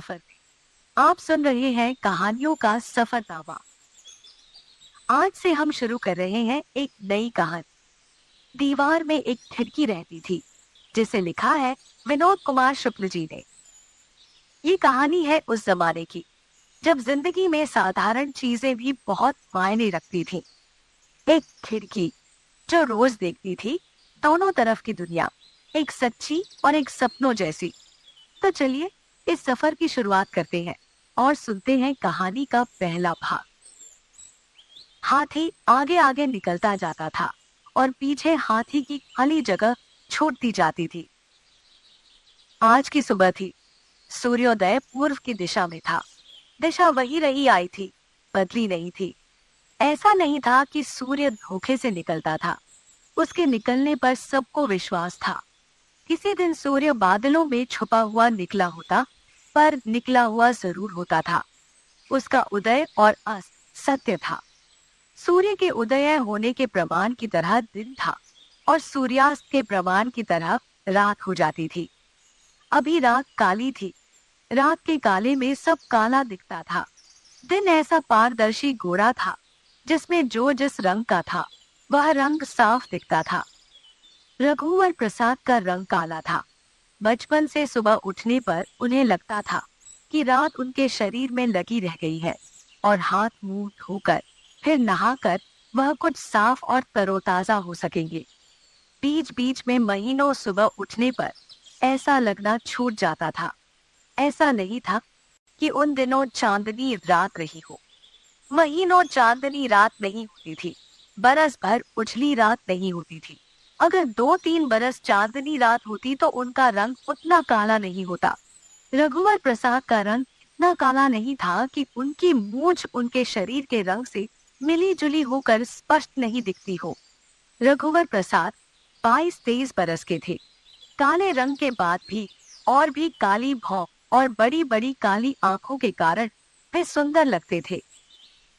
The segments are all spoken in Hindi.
सफर में। आप सुन रहे हैं कहानियों का सफरनामा। आज से हम शुरू कर रहे हैं एक नई कहानी। दीवार में एक खिड़की रहती थी, जिसे लिखा है विनोद कुमार शुक्ल जी ने। ये कहानी है उस जमाने की जब जिंदगी में साधारण चीजें भी बहुत मायने रखती थी। एक खिड़की जो रोज देखती थी दोनों तरफ की दुनिया, एक सच्ची और एक सपनों जैसी। तो चलिए इस सफर की शुरुआत करते हैं और सुनते हैं कहानी का पहला भाग। हाथी आगे आगे निकलता जाता था और पीछे हाथी की खाली जगह छूटती जाती थी। आज की सुबह थी। सूर्योदय पूर्व की दिशा में था। दिशा वही रही आई थी, बदली नहीं थी। ऐसा नहीं था कि सूर्य धोखे से निकलता था। उसके निकलने पर सबको विश्वास था। किसी दिन सूर्य बादलों में छुपा हुआ निकला होता, पर निकला हुआ जरूर होता था। उसका उदय और अस्त सत्य था। सूर्य के उदय होने के प्रमाण की तरह दिन था और सूर्यास्त के प्रमाण की तरह रात हो जाती थी। अभी रात काली थी। रात के काले में सब काला दिखता था। दिन ऐसा पारदर्शी गोरा था जिसमें जो जिस रंग का था वह रंग साफ दिखता था। रघुवर प्रसाद का रंग काला था। बचपन से सुबह उठने पर उन्हें लगता था कि रात उनके शरीर में लगी रह गई है और हाथ मुंह धोकर फिर नहाकर वह कुछ साफ और तरोताजा हो सकेंगे। बीच बीच में महीनों सुबह उठने पर ऐसा लगना छूट जाता था। ऐसा नहीं था कि उन दिनों चांदनी रात रही हो। महीनों चांदनी रात नहीं होती थी। बरस भर उजली रात नहीं होती थी। अगर 2-3 बरस चांदनी रात होती तो उनका रंग उतना काला नहीं होता। रघुवर प्रसाद का रंग इतना काला नहीं था कि उनकी मूंछ उनके शरीर के रंग से मिली जुली होकर स्पष्ट नहीं दिखती हो। रघुवर प्रसाद 22-23 बरस के थे। काले रंग के बाद भी और भी काली भौं और बड़ी बड़ी काली आंखों के कारण वे सुंदर लगते थे।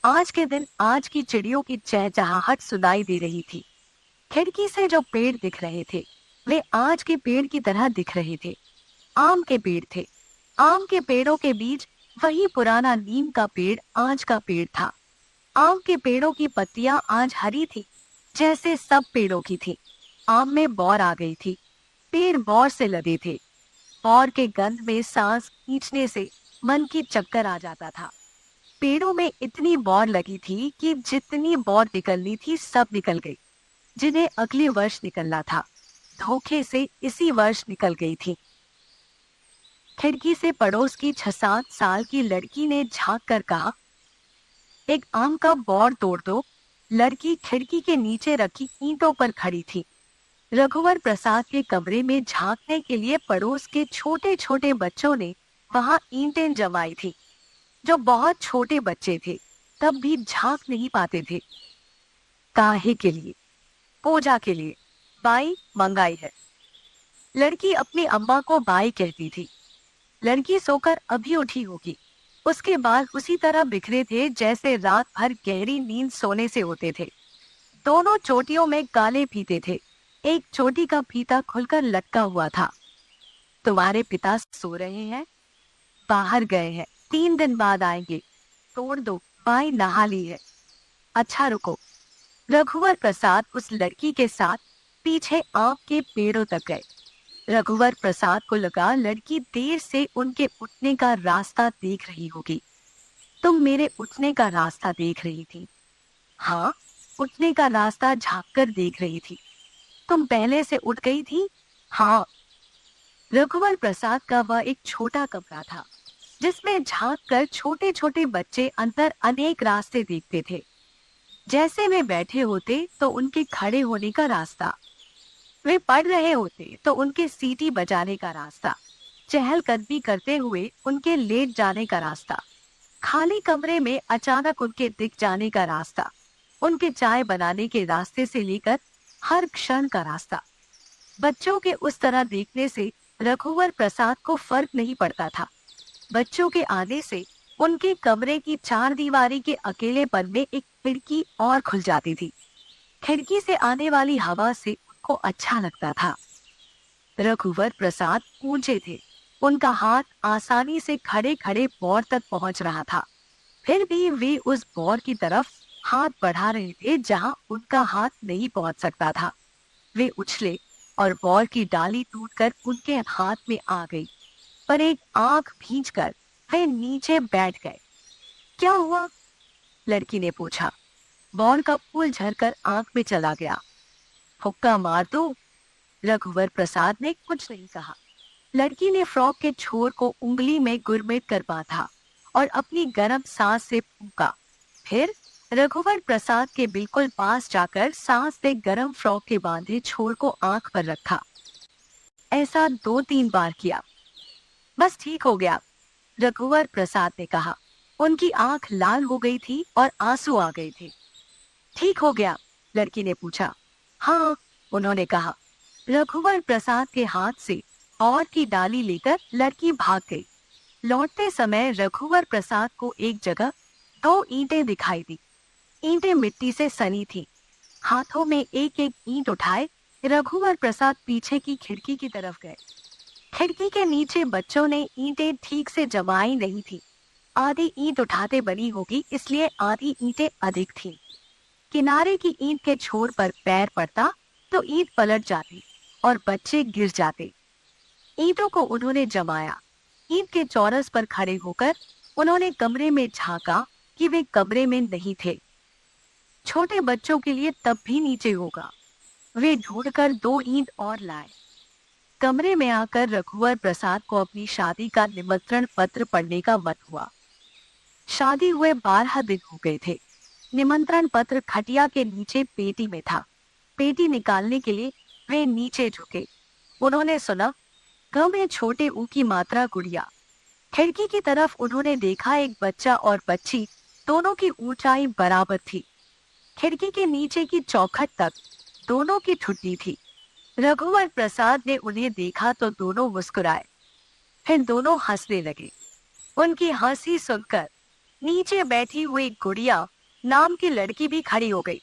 आज के दिन आज की चिड़ियों की चहचहाहट सुनाई दे रही थी। खिड़की से जो पेड़ दिख रहे थे वे आज के पेड़ की तरह दिख रहे थे। आम के पेड़ थे। आम के पेड़ों के बीच वही पुराना नीम का पेड़ आज का पेड़ था। आम के पेड़ों की पत्तियां आज हरी थी, जैसे सब पेड़ों की थी। आम में बौर आ गई थी। पेड़ बौर से लदे थे। बौर के गंध में सांस खींचने से मन की चक्कर आ जाता था। पेड़ों में इतनी बौर लगी थी कि जितनी बौर निकलनी थी सब निकल गई। जिन्हें अगले वर्ष निकलना था धोखे से इसी वर्ष निकल गई थी। खिड़की से पड़ोस की 6-7 साल की लड़की ने झांक कर कहा, एक आम का बौर तोड़ दो। लड़की खिड़की के नीचे रखी ईंटों पर खड़ी थी। रघुवर प्रसाद के कमरे में झांकने के लिए पड़ोस के छोटे छोटे बच्चों ने वहां ईंटें जमाई थी। जो बहुत छोटे बच्चे थे तब भी झांक नहीं पाते थे। काहे के लिए? पूजा के लिए। बाई मंगाई है। लड़की अपनी अम्मा को बाई कहती थी। लड़की सोकर अभी उठी होगी। उसके बाल उसी तरह बिखरे थे जैसे रात भर गहरी नींद सोने से होते थे। दोनों चोटियों में काले फीते थे। एक चोटी का फीता खुलकर लटका हुआ था। तुम्हारे पिता सो रहे हैं? बाहर गए हैं, 3 दिन बाद आएंगे। तोड़ दो, बाई नहा ली है। अच्छा रुको। रघुवर प्रसाद उस लड़की के साथ पीछे आम के पेड़ों तक गए। रघुवर प्रसाद को लगा लड़की देर से उनके उठने का रास्ता देख रही होगी। तुम मेरे उठने का रास्ता देख रही थी? हाँ, उठने का रास्ता झांक कर देख रही थी। तुम पहले से उठ गई थी? हाँ। रघुवर प्रसाद का वह एक छोटा कमरा था जिसमें झांक कर छोटे छोटे बच्चे अंदर अनेक रास्ते देखते थे। जैसे वे बैठे होते तो उनके खड़े होने का रास्ता, वे पढ़ रहे होते तो उनके सीटी बजाने का रास्ता, चहलकदमी करते हुए उनके लेट जाने का रास्ता, खाली कमरे में अचानक उनके दिख जाने का रास्ता, उनके चाय बनाने के रास्ते से लेकर हर क्षण का रास्ता। बच्चों के उस तरह देखने से रघुवर प्रसाद को फर्क नहीं पड़ता था। बच्चों के आने से उनके कमरे की 4 दीवारी के अकेलेपन में एक खिड़की और खुल जाती थी। खिड़की से आने वाली हवा से उनको अच्छा लगता था। रघुवर प्रसाद ऊंचे थे, उनका हाथ आसानी से खड़े खड़े बौर तक पहुंच रहा था। फिर भी वे उस बौर की तरफ हाथ बढ़ा रहे थे जहां उनका हाथ नहीं पहुंच सकता था। वे उछले और बौर की डाली टूटकर उनके हाथ में आ गई, पर एक आंख भींचकर वे नीचे बैठ गए। क्या हुआ? लड़की ने पूछा। बौर का फूल झरकर आंख में चला गया। हुक्का मार दो? रघुवर प्रसाद ने कुछ नहीं कहा। लड़की ने फ्रॉक के छोर को उंगली में गुरमेट कर बांधा और अपनी गर्म सांस से फूंका। फिर रघुवर प्रसाद के बिल्कुल पास जाकर सांस से गर्म फ्रॉक के बांधे छोर को आंख पर रखा। ऐसा 2-3 बार किया। बस ठीक हो गया, रघुवर प्रसाद ने कहा। उनकी आंख लाल हो गई थी और आंसू आ गए थे। ठीक हो गया? लड़की ने पूछा। हाँ, उन्होंने कहा। रघुवर प्रसाद के हाथ से और की डाली लेकर लड़की भाग गई। लौटते समय रघुवर प्रसाद को एक जगह 2 ईंटें दिखाई दी। ईंटें मिट्टी से सनी थी। हाथों में एक एक ईंट उठाए रघुवर प्रसाद पीछे की खिड़की की तरफ गए। खिड़की के नीचे बच्चों ने ईंटें ठीक से जमाई नहीं थी। आधी ईंट उठाते बनी होगी, इसलिए आधी ईंटें अधिक थीं। किनारे की ईंट के छोर पर पैर पड़ता तो ईंट पलट जाती और बच्चे गिर जाते। ईंटों को उन्होंने जमाया। ईंट के चौरस पर खड़े होकर उन्होंने कमरे में झांका कि वे कमरे में नहीं थे। छोटे बच्चों के लिए तब भी नीचे होगा। वे ढूंढकर 2 ईंट और लाए। कमरे में आकर रघुवर प्रसाद को अपनी शादी का निमंत्रण पत्र पढ़ने का मन हुआ। शादी हुए 12 दिन हो गए थे। निमंत्रण पत्र खटिया के नीचे पेटी में था। पेटी निकालने के लिए वे नीचे झुके। उन्होंने सुना, ग में छोटे ऊ की मात्रा गुड़िया। खिड़की की तरफ उन्होंने देखा, एक बच्चा और बच्ची दोनों की ऊंचाई बराबर थी। खिड़की के नीचे की चौखट तक दोनों की ठुड्डी थी। रघुवर प्रसाद ने उन्हें देखा तो दोनों मुस्कुराए। फिर दोनों हंसने लगे। उनकी हंसी सुनकर नीचे बैठी हुई गुड़िया नाम की लड़की भी खड़ी हो गई।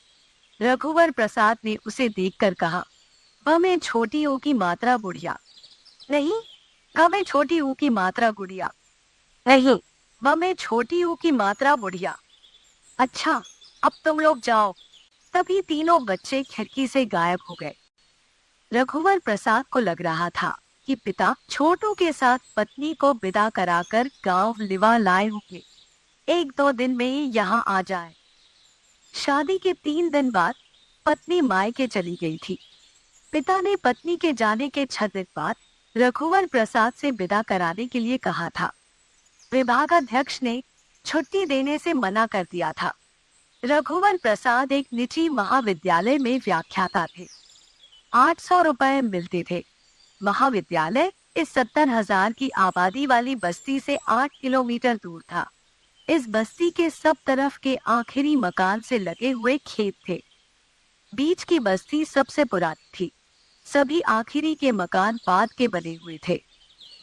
रघुवर प्रसाद ने उसे देखकर कहा, मैं छोटी ऊ की मात्रा बुढ़िया। नहीं, मैं छोटी ऊ की मात्रा गुड़िया। नहीं, मैं छोटी ऊ की मात्रा बुढ़िया। अच्छा, अब तुम लोग जाओ। तभी तीनों बच्चे खिड़की से गायब हो गए। रघुवर प्रसाद को लग रहा था कि पिता छोटू के साथ पत्नी को विदा कराकर गांव लिवा लाए होंगे। 1-2 दिन में ही यहाँ आ जाए। शादी के 3 दिन बाद पत्नी मायके चली गई थी। पिता ने पत्नी के जाने के 6 दिन बाद रघुवर प्रसाद से विदा कराने के लिए कहा था। विभागाध्यक्ष ने छुट्टी देने से मना कर दिया था। रघुवर प्रसाद एक निजी महाविद्यालय में व्याख्याता थे। 800 रुपए मिलते थे। महाविद्यालय इस 70,000 की आबादी वाली बस्ती से 8 किलोमीटर दूर था। इस बस्ती के सब तरफ के आखिरी मकान से लगे हुए खेत थे। बीच की बस्ती सबसे पुरानी थी। सभी आखिरी के मकान बाद के बने हुए थे।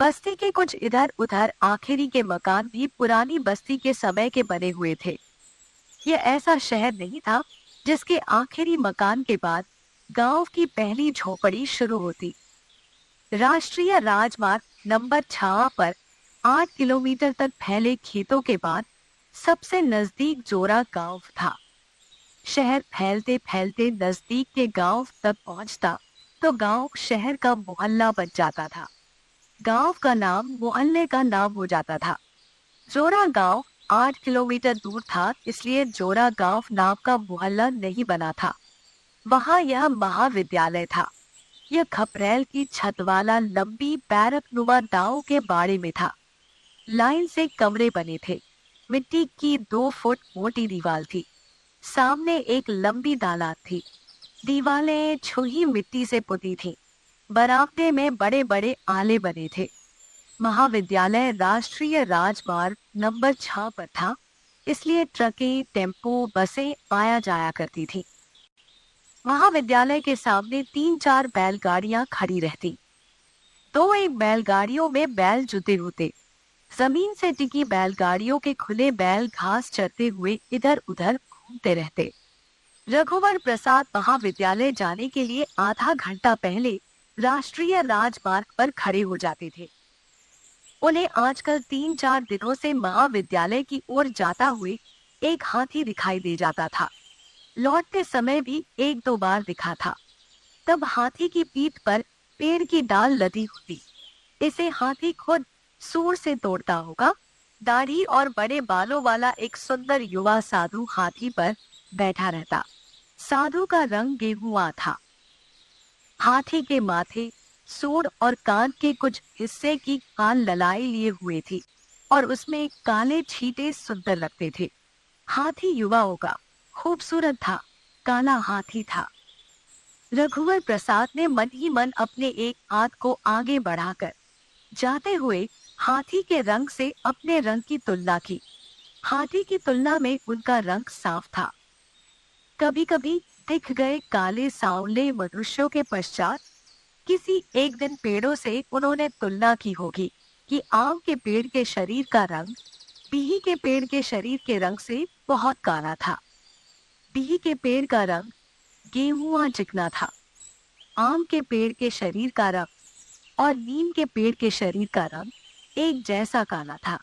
बस्ती के कुछ इधर उधर आखिरी के मकान भी पुरानी बस्ती के समय के बने हुए थे। यह ऐसा शहर नहीं था जिसके आखिरी मकान के बाद गांव की पहली झोपड़ी शुरू होती। राष्ट्रीय राजमार्ग नंबर 6 पर 8 किलोमीटर तक फैले खेतों के बाद सबसे नजदीक जोरा गांव था। शहर फैलते फैलते नजदीक के गांव तक पहुंचता तो गांव शहर का मोहल्ला बन जाता था। गांव का नाम मोहल्ले का नाम हो जाता था। जोरा गांव 8 किलोमीटर दूर था, इसलिए जोरा गांव नाम का मोहल्ला नहीं बना था। वहां यह महाविद्यालय था। यह खपरेल की छत वाला लंबी बैरक नुमा दाव के बाड़े में था। लाइन से कमरे बने थे। मिट्टी की 2 फुट मोटी दीवार थी। सामने एक लंबी दालान थी। दीवारें छुही मिट्टी से पुती थीं। बरामदे में बड़े बड़े आले बने थे। महाविद्यालय राष्ट्रीय राजमार्ग नंबर 6 पर था, इसलिए ट्रकें, टेम्पो, बसें आया जाया करती थी। महाविद्यालय के सामने 3-4 बैलगाड़ियां खड़ी रहती। 2-1 बैलगाड़ियों में बैल जुते होते। जमीन से टिकी बैलगाड़ियों के खुले बैल घास चरते हुए इधर उधर घूमते रहते। रघुवर प्रसाद महाविद्यालय जाने के लिए आधा घंटा पहले राष्ट्रीय राजमार्ग पर खड़े हो जाते थे। उन्हें आजकल 3-4 दिनों से महाविद्यालय की ओर जाता हुए एक हाथी दिखाई दे जाता था। लौटते समय भी 1-2 बार दिखा था। तब हाथी की पीठ पर पेड़ की डाल लदी होती। इसे हाथी खुद सूंड से तोड़ता होगा। दाढ़ी और बड़े बालों वाला एक सुंदर युवा साधु हाथी पर बैठा रहता। साधु का रंग गेहुआ था। हाथी के माथे, सूंड और कान के कुछ हिस्से की कान ललाई लिए हुए थी और उसमें काले छींटे सुंदर लगते थे। हाथी युवाओं का खूबसूरत था, काला हाथी था। रघुवर प्रसाद ने मन ही मन अपने एक हाथ को आगे बढ़ाकर जाते हुए हाथी के रंग से अपने रंग की तुलना की। हाथी की तुलना में उनका रंग साफ था। कभी कभी दिख गए काले सांवले मनुष्यों के पश्चात किसी एक दिन पेड़ों से उन्होंने तुलना की होगी कि आम के पेड़ के शरीर का रंग पीही के पेड़ के शरीर के रंग से बहुत काला था। पीही के पेड़ का रंग गेहुआ चिकना था। आम के पेड़ के शरीर का रंग और नीम के पेड़ के शरीर का रंग एक जैसा काला था।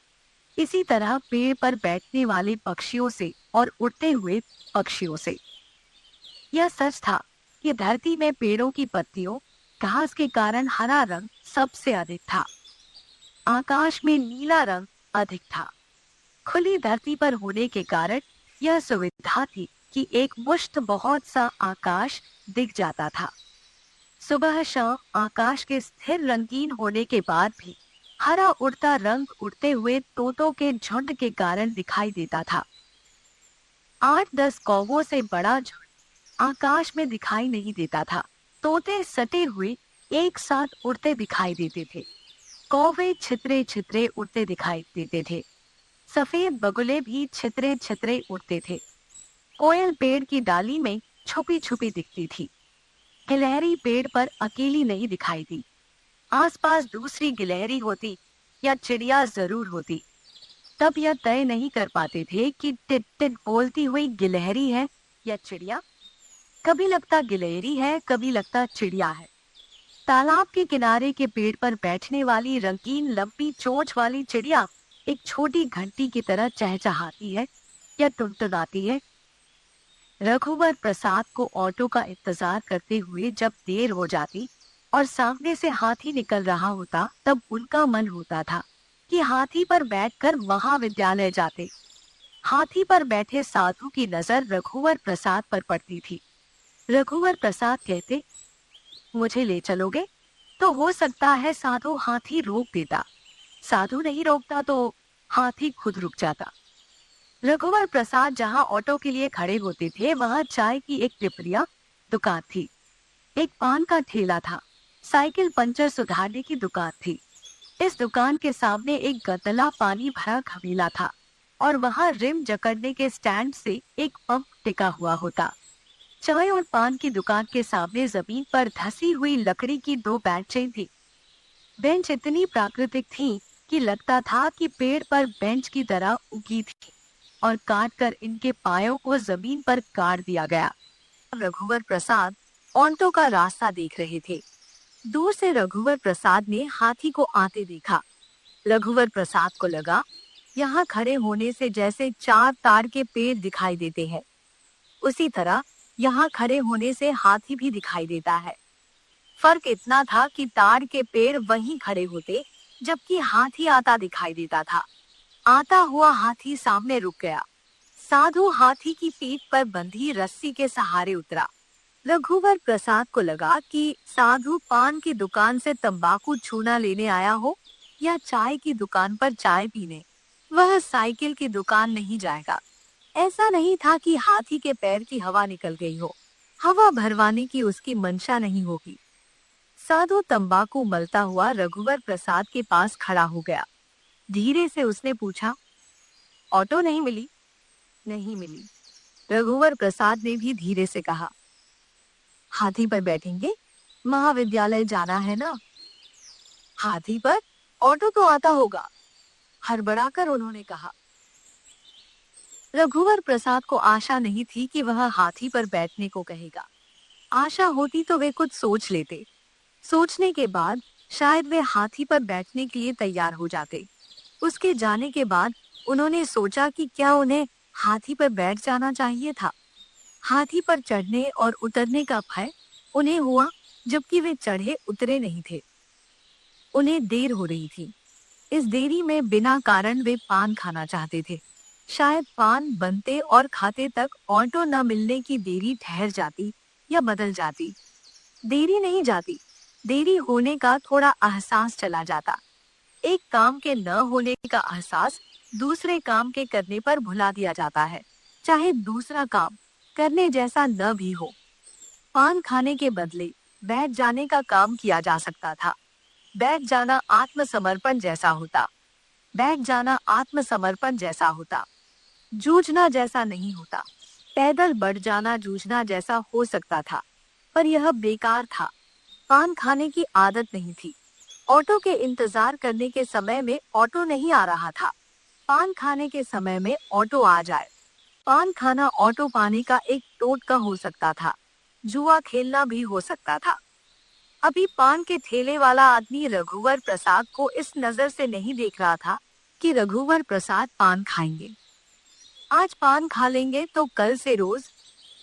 इसी तरह पेड़ पर बैठने वाले पक्षियों से और उड़ते हुए पक्षियों से। यह सच था कि धरती में पेड़ों की पत्तियों, घास के कारण हरा रंग सबसे अधिक था। आकाश में नीला रंग अधिक था। खुली धरती पर होने के कारण यह सुविधा थी कि एक मुश्त बहुत सा आकाश दिख जाता था। सुबह शाम आकाश के स्थिर रंगीन होने के बाद भी हरा उड़ता रंग उड़ते हुए तोतों के झुंड के कारण दिखाई देता था। 8-10 कौवों से बड़ा झुंड आकाश में दिखाई नहीं देता था। तोते सटे हुए एक साथ उड़ते दिखाई देते थे। कौवे छितरे छितरे उड़ते दिखाई देते थे। सफेद बगुले भी छितरे छितरे उड़ते थे। कोयल पेड़ की डाली में छुपी छुपी दिखती थी। गिलहरी पेड़ पर अकेली नहीं दिखाई दी। आसपास दूसरी गिलहरी होती या चिड़िया जरूर होती। तब यह तय नहीं कर पाते थे कि टिट टिट बोलती हुई गिलहरी है या चिड़िया। कभी लगता गिलहरी है, कभी लगता चिड़िया है। तालाब के किनारे के पेड़ पर बैठने वाली रंगीन लंबी चोंच वाली चिड़िया एक छोटी घंटी की तरह चहचहाती है या टुनटुनाती है। रघुवर प्रसाद को ऑटो का इंतजार करते हुए जब देर हो जाती और सामने से हाथी निकल रहा होता, तब उनका मन होता था कि हाथी पर बैठकर महाविद्यालय जाते। हाथी पर बैठे साधु की नजर रघुवर प्रसाद पर पड़ती थी। रघुवर प्रसाद कहते, मुझे ले चलोगे? तो हो सकता है साधु हाथी रोक देता। साधु नहीं रोकता तो हाथी खुद रुक जाता। रघुवर प्रसाद जहां ऑटो के लिए खड़े होते थे वहां चाय की एक टिपरिया दुकान थी। एक पान का ठेला था। साइकिल पंचर सुधारने की दुकान थी। इस दुकान के सामने एक गतला पानी भरा घमेला था और वहां रिम जकड़ने के स्टैंड से एक पंप टिका हुआ होता। चाय और पान की दुकान के सामने जमीन पर धसी हुई लकड़ी की 2 बेंचें थी। बेंच इतनी प्राकृतिक थी कि लगता था कि पेड़ पर बेंच की तरह उगी थी और काट कर इनके पायों को जमीन पर गाड़ दिया गया। रघुवर प्रसाद ऑटो का रास्ता देख रहे थे। दूर से रघुवर प्रसाद ने हाथी को आते देखा। रघुवर प्रसाद को लगा, यहाँ खड़े होने से जैसे 4 तार के पेड़ दिखाई देते हैं, उसी तरह यहाँ खड़े होने से हाथी भी दिखाई देता है। फर्क इतना था कि तार के पेड़ वहीं खड़े होते, जबकि हाथी आता दिखाई देता था। आता हुआ हाथी सामने रुक गया। साधु हाथी की पीठ पर बंधी रस्सी के सहारे उतरा। रघुवर प्रसाद को लगा कि साधु पान की दुकान से तंबाकू छूना लेने आया हो या चाय की दुकान पर चाय पीने। वह साइकिल की दुकान नहीं जाएगा। ऐसा नहीं था कि हाथी के पैर की हवा निकल गई हो। हवा भरवाने की उसकी मंशा नहीं होगी। साधु तंबाकू मलता हुआ रघुवर प्रसाद के पास खड़ा हो गया। धीरे से उसने पूछा, ऑटो नहीं मिली? नहीं मिली। रघुवर प्रसाद ने भी धीरे से कहा, हाथी पर बैठेंगे? महाविद्यालय जाना है ना। हाथी पर? ऑटो तो आता होगा, हड़बड़ाकर उन्होंने कहा। रघुवर प्रसाद को आशा नहीं थी कि वह हाथी पर बैठने को कहेगा। आशा होती तो वे कुछ सोच लेते। सोचने के बाद शायद वे हाथी पर बैठने के लिए तैयार हो जाते। उसके जाने के बाद उन्होंने सोचा कि क्या उन्हें हाथी पर बैठ जाना चाहिए था। हाथी पर चढ़ने और उतरने का भय उन्हें हुआ, जबकि वे चढ़े उतरे नहीं थे। उन्हें देर हो रही थी। इस देरी में बिना कारण वे पान खाना चाहते थे। शायद पान बनते और खाते तक ऑटो न मिलने की देरी ठहर जाती या बदल जाती। देरी नहीं जाती, देरी होने का थोड़ा एहसास चला जाता। एक काम के न होने का एहसास दूसरे काम के करने पर भुला दिया जाता है, चाहे दूसरा काम करने जैसा न भी हो। पान खाने के बदले बैठ जाने का काम किया जा सकता था। बैठ जाना आत्मसमर्पण जैसा होता। बैठ जाना आत्मसमर्पण जैसा होता। जूझना जैसा नहीं होता। पैदल बढ़ जाना जूझना जैसा हो सकता था, पर यह बेकार था। पान खाने की आदत नहीं थी। ऑटो के इंतजार करने के समय में ऑटो नहीं आ रहा था। पान खाने के समय में ऑटो आ जाए। पान खाना ऑटो पाने का एक टोटका हो सकता था। जुआ खेलना भी हो सकता था। अभी पान के ठेले वाला आदमी रघुवर प्रसाद को इस नजर से नहीं देख रहा था कि रघुवर प्रसाद पान खाएंगे। आज पान खा लेंगे तो कल से रोज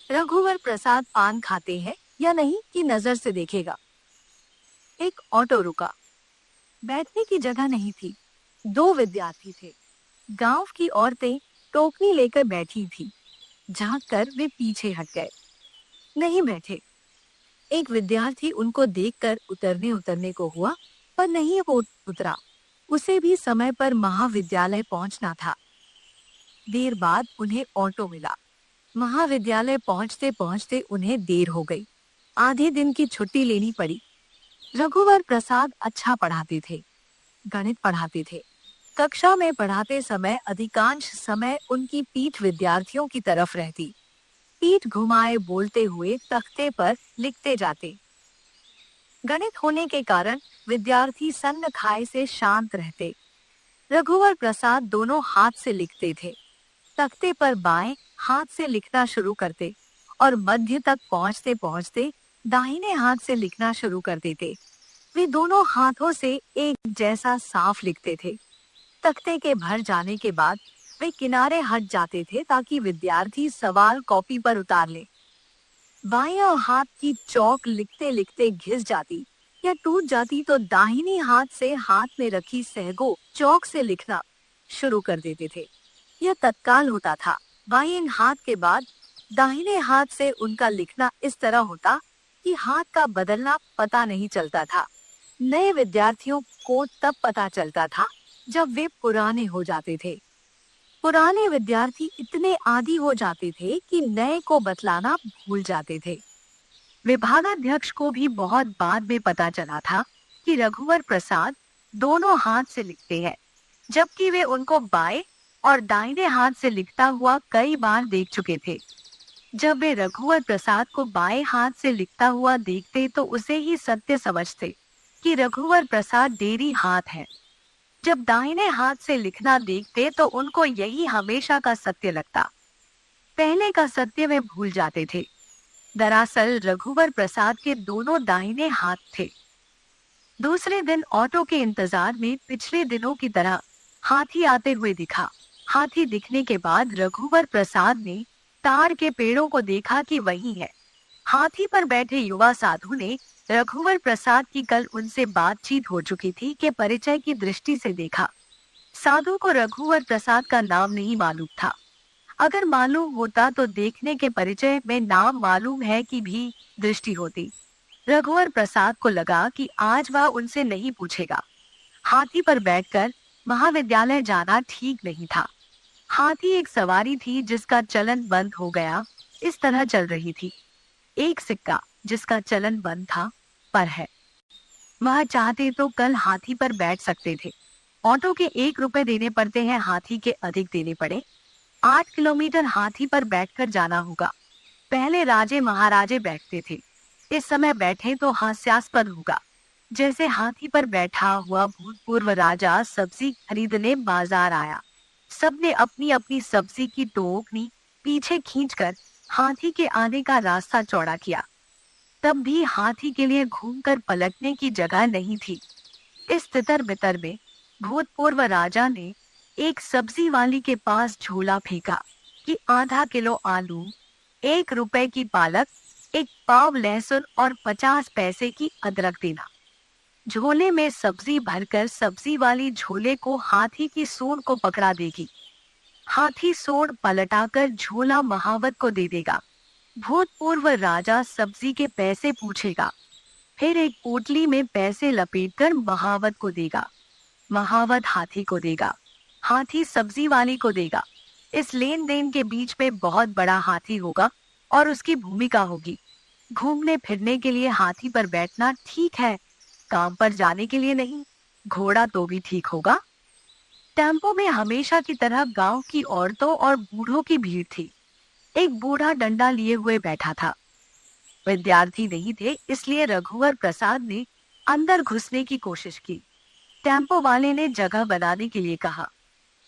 रघुवर प्रसाद पान खाते हैं या नहीं की नजर से देखेगा। एक ऑटो रुका। बैठने की जगह नहीं थी। दो विद्यार्थी थे। गांव की औरतें टोकरी लेकर बैठी थी। झांक कर वे पीछे हट गए। नहीं बैठे। एक विद्यार्थी उनको देखकर उतरने उतरने को हुआ, पर नहीं वो उतरा। उसे भी समय पर महाविद्यालय पहुंचना था। देर बाद उन्हें ऑटो मिला। महाविद्यालय पहुंचते पहुंचते उन्हें देर हो गई। आधे दिन की छुट्टी लेनी पड़ी। रघुवर प्रसाद अच्छा पढ़ाते थे। गणित पढ़ाते थे। कक्षा में पढ़ाते समय अधिकांश समय उनकी पीठ विद्यार्थियों की तरफ रहती। पीठ घुमाए बोलते हुए तख्ते पर लिखते जाते। गणित होने के कारण विद्यार्थी सन्न खाए से शांत रहते। रघुवर प्रसाद दोनों हाथ से लिखते थे। तख्ते पर बाएं हाथ से लिखना शुरू करते और मध्य तक पहुंचते पहुंचते दाहिने हाथ से लिखना शुरू कर देते। वे दोनों हाथों से एक जैसा साफ लिखते थे। तख्ते के भर जाने के बाद वे किनारे हट जाते थे ताकि विद्यार्थी सवाल कॉपी पर उतार ले। बाएं हाथ की चौक लिखते लिखते घिस जाती या टूट जाती तो दाहिनी हाथ से हाथ में रखी सहगो चौक से लिखना शुरू कर देते थे। यह तत्काल होता था। बाएं हाथ के बाद दाहिने हाथ से उनका लिखना इस तरह होता कि हाथ का बदलना पता नहीं चलता था। नए विद्यार्थियों को तब पता चलता था जब वे पुराने हो जाते थे। पुराने विद्यार्थी इतने आदी हो जाते थे कि नए को बतलाना भूल जाते थे। विभागाध्यक्ष को भी बहुत बाद में पता चला था कि रघुवर प्रसाद दोनों हाथ से लिखते हैं, जबकि वे उनको बाएं और दाहिने हाथ से लिखता हुआ कई बार देख चुके थे। जब वे रघुवर प्रसाद को बाएं हाथ से लिखता हुआ देखते तो उसे ही सत्य समझते कि रघुवर प्रसाद डेरी हाथ है। जब दाहिने हाथ से लिखना देखते तो उनको यही हमेशा का सत्य लगता। पहले का सत्य वे भूल जाते थे। दरअसल रघुवर प्रसाद के दोनों दाहिने हाथ थे। दूसरे दिन ऑटो के इंतजार में पिछले दिनों की तरह हाथी आते हुए दिखा। हाथी दिखने के बाद रघुवर प्रसाद ने ताड़ के पेड़ों को देखा कि वही है। हाथी पर बैठे युवा साधु ने रघुवर प्रसाद की कल उनसे बातचीत हो चुकी थी के परिचय की दृष्टि से देखा। साधु को रघुवर प्रसाद का नाम नहीं मालूम था। अगर मालूम होता तो देखने के परिचय में नाम मालूम है कि भी दृष्टि होती। रघुवर प्रसाद को लगा कि आज वह उनसे नहीं पूछेगा। हाथी पर बैठकर महाविद्यालय जाना ठीक नहीं था। हाथी एक सवारी थी जिसका चलन बंद हो गया, इस तरह चल रही थी। एक सिक्का जिसका चलन बंद था, पर है। वह चाहते तो कल हाथी पर बैठ सकते थे। ऑटो के 1 रुपए देने पड़ते हैं, हाथी के अधिक देने पड़े। 8 किलोमीटर हाथी पर बैठकर जाना होगा। पहले राजे महाराजे बैठते थे, इस समय बैठे तो हास्यास्पद होगा। जैसे हाथी पर बैठा हुआ भूतपूर्व राजा सब्जी खरीदने बाजार आया। सबने अपनी अपनी सब्जी की टोकरी पीछे खींचकर हाथी के आने का रास्ता चौड़ा किया। तब भी हाथी के लिए घूमकर पलटने की जगह नहीं थी। इस तितर बितर में भूतपूर्व राजा ने एक सब्जी वाली के पास झोला फेंका कि आधा किलो आलू, 1 रुपए की पालक, 1 पाव लहसुन और 50 पैसे की अदरक देना। झोले में सब्जी भरकर सब्जी वाली झोले को हाथी की सूंड को पकड़ा देगी। हाथी सूंड पलटाकर झोला महावत को दे देगा। भूतपूर्व राजा सब्जी के पैसे पूछेगा, फिर एक पोटली में पैसे लपेटकर महावत को देगा। महावत हाथी को देगा, हाथी सब्जी वाली को देगा। इस लेन देन के बीच में बहुत बड़ा हाथी होगा और उसकी भूमिका होगी। घूमने फिरने के लिए हाथी पर बैठना ठीक है, काम पर जाने के लिए नहीं। घोड़ा तो भी ठीक होगा। टेम्पो में हमेशा की तरह गांव की औरतों और बूढ़ों की भीड़ थी। एक बूढ़ा डंडा लिए हुए बैठा था। विद्यार्थी नहीं थे, इसलिए रघुवर प्रसाद ने अंदर घुसने की कोशिश की। टेम्पो वाले ने जगह बनाने के लिए कहा।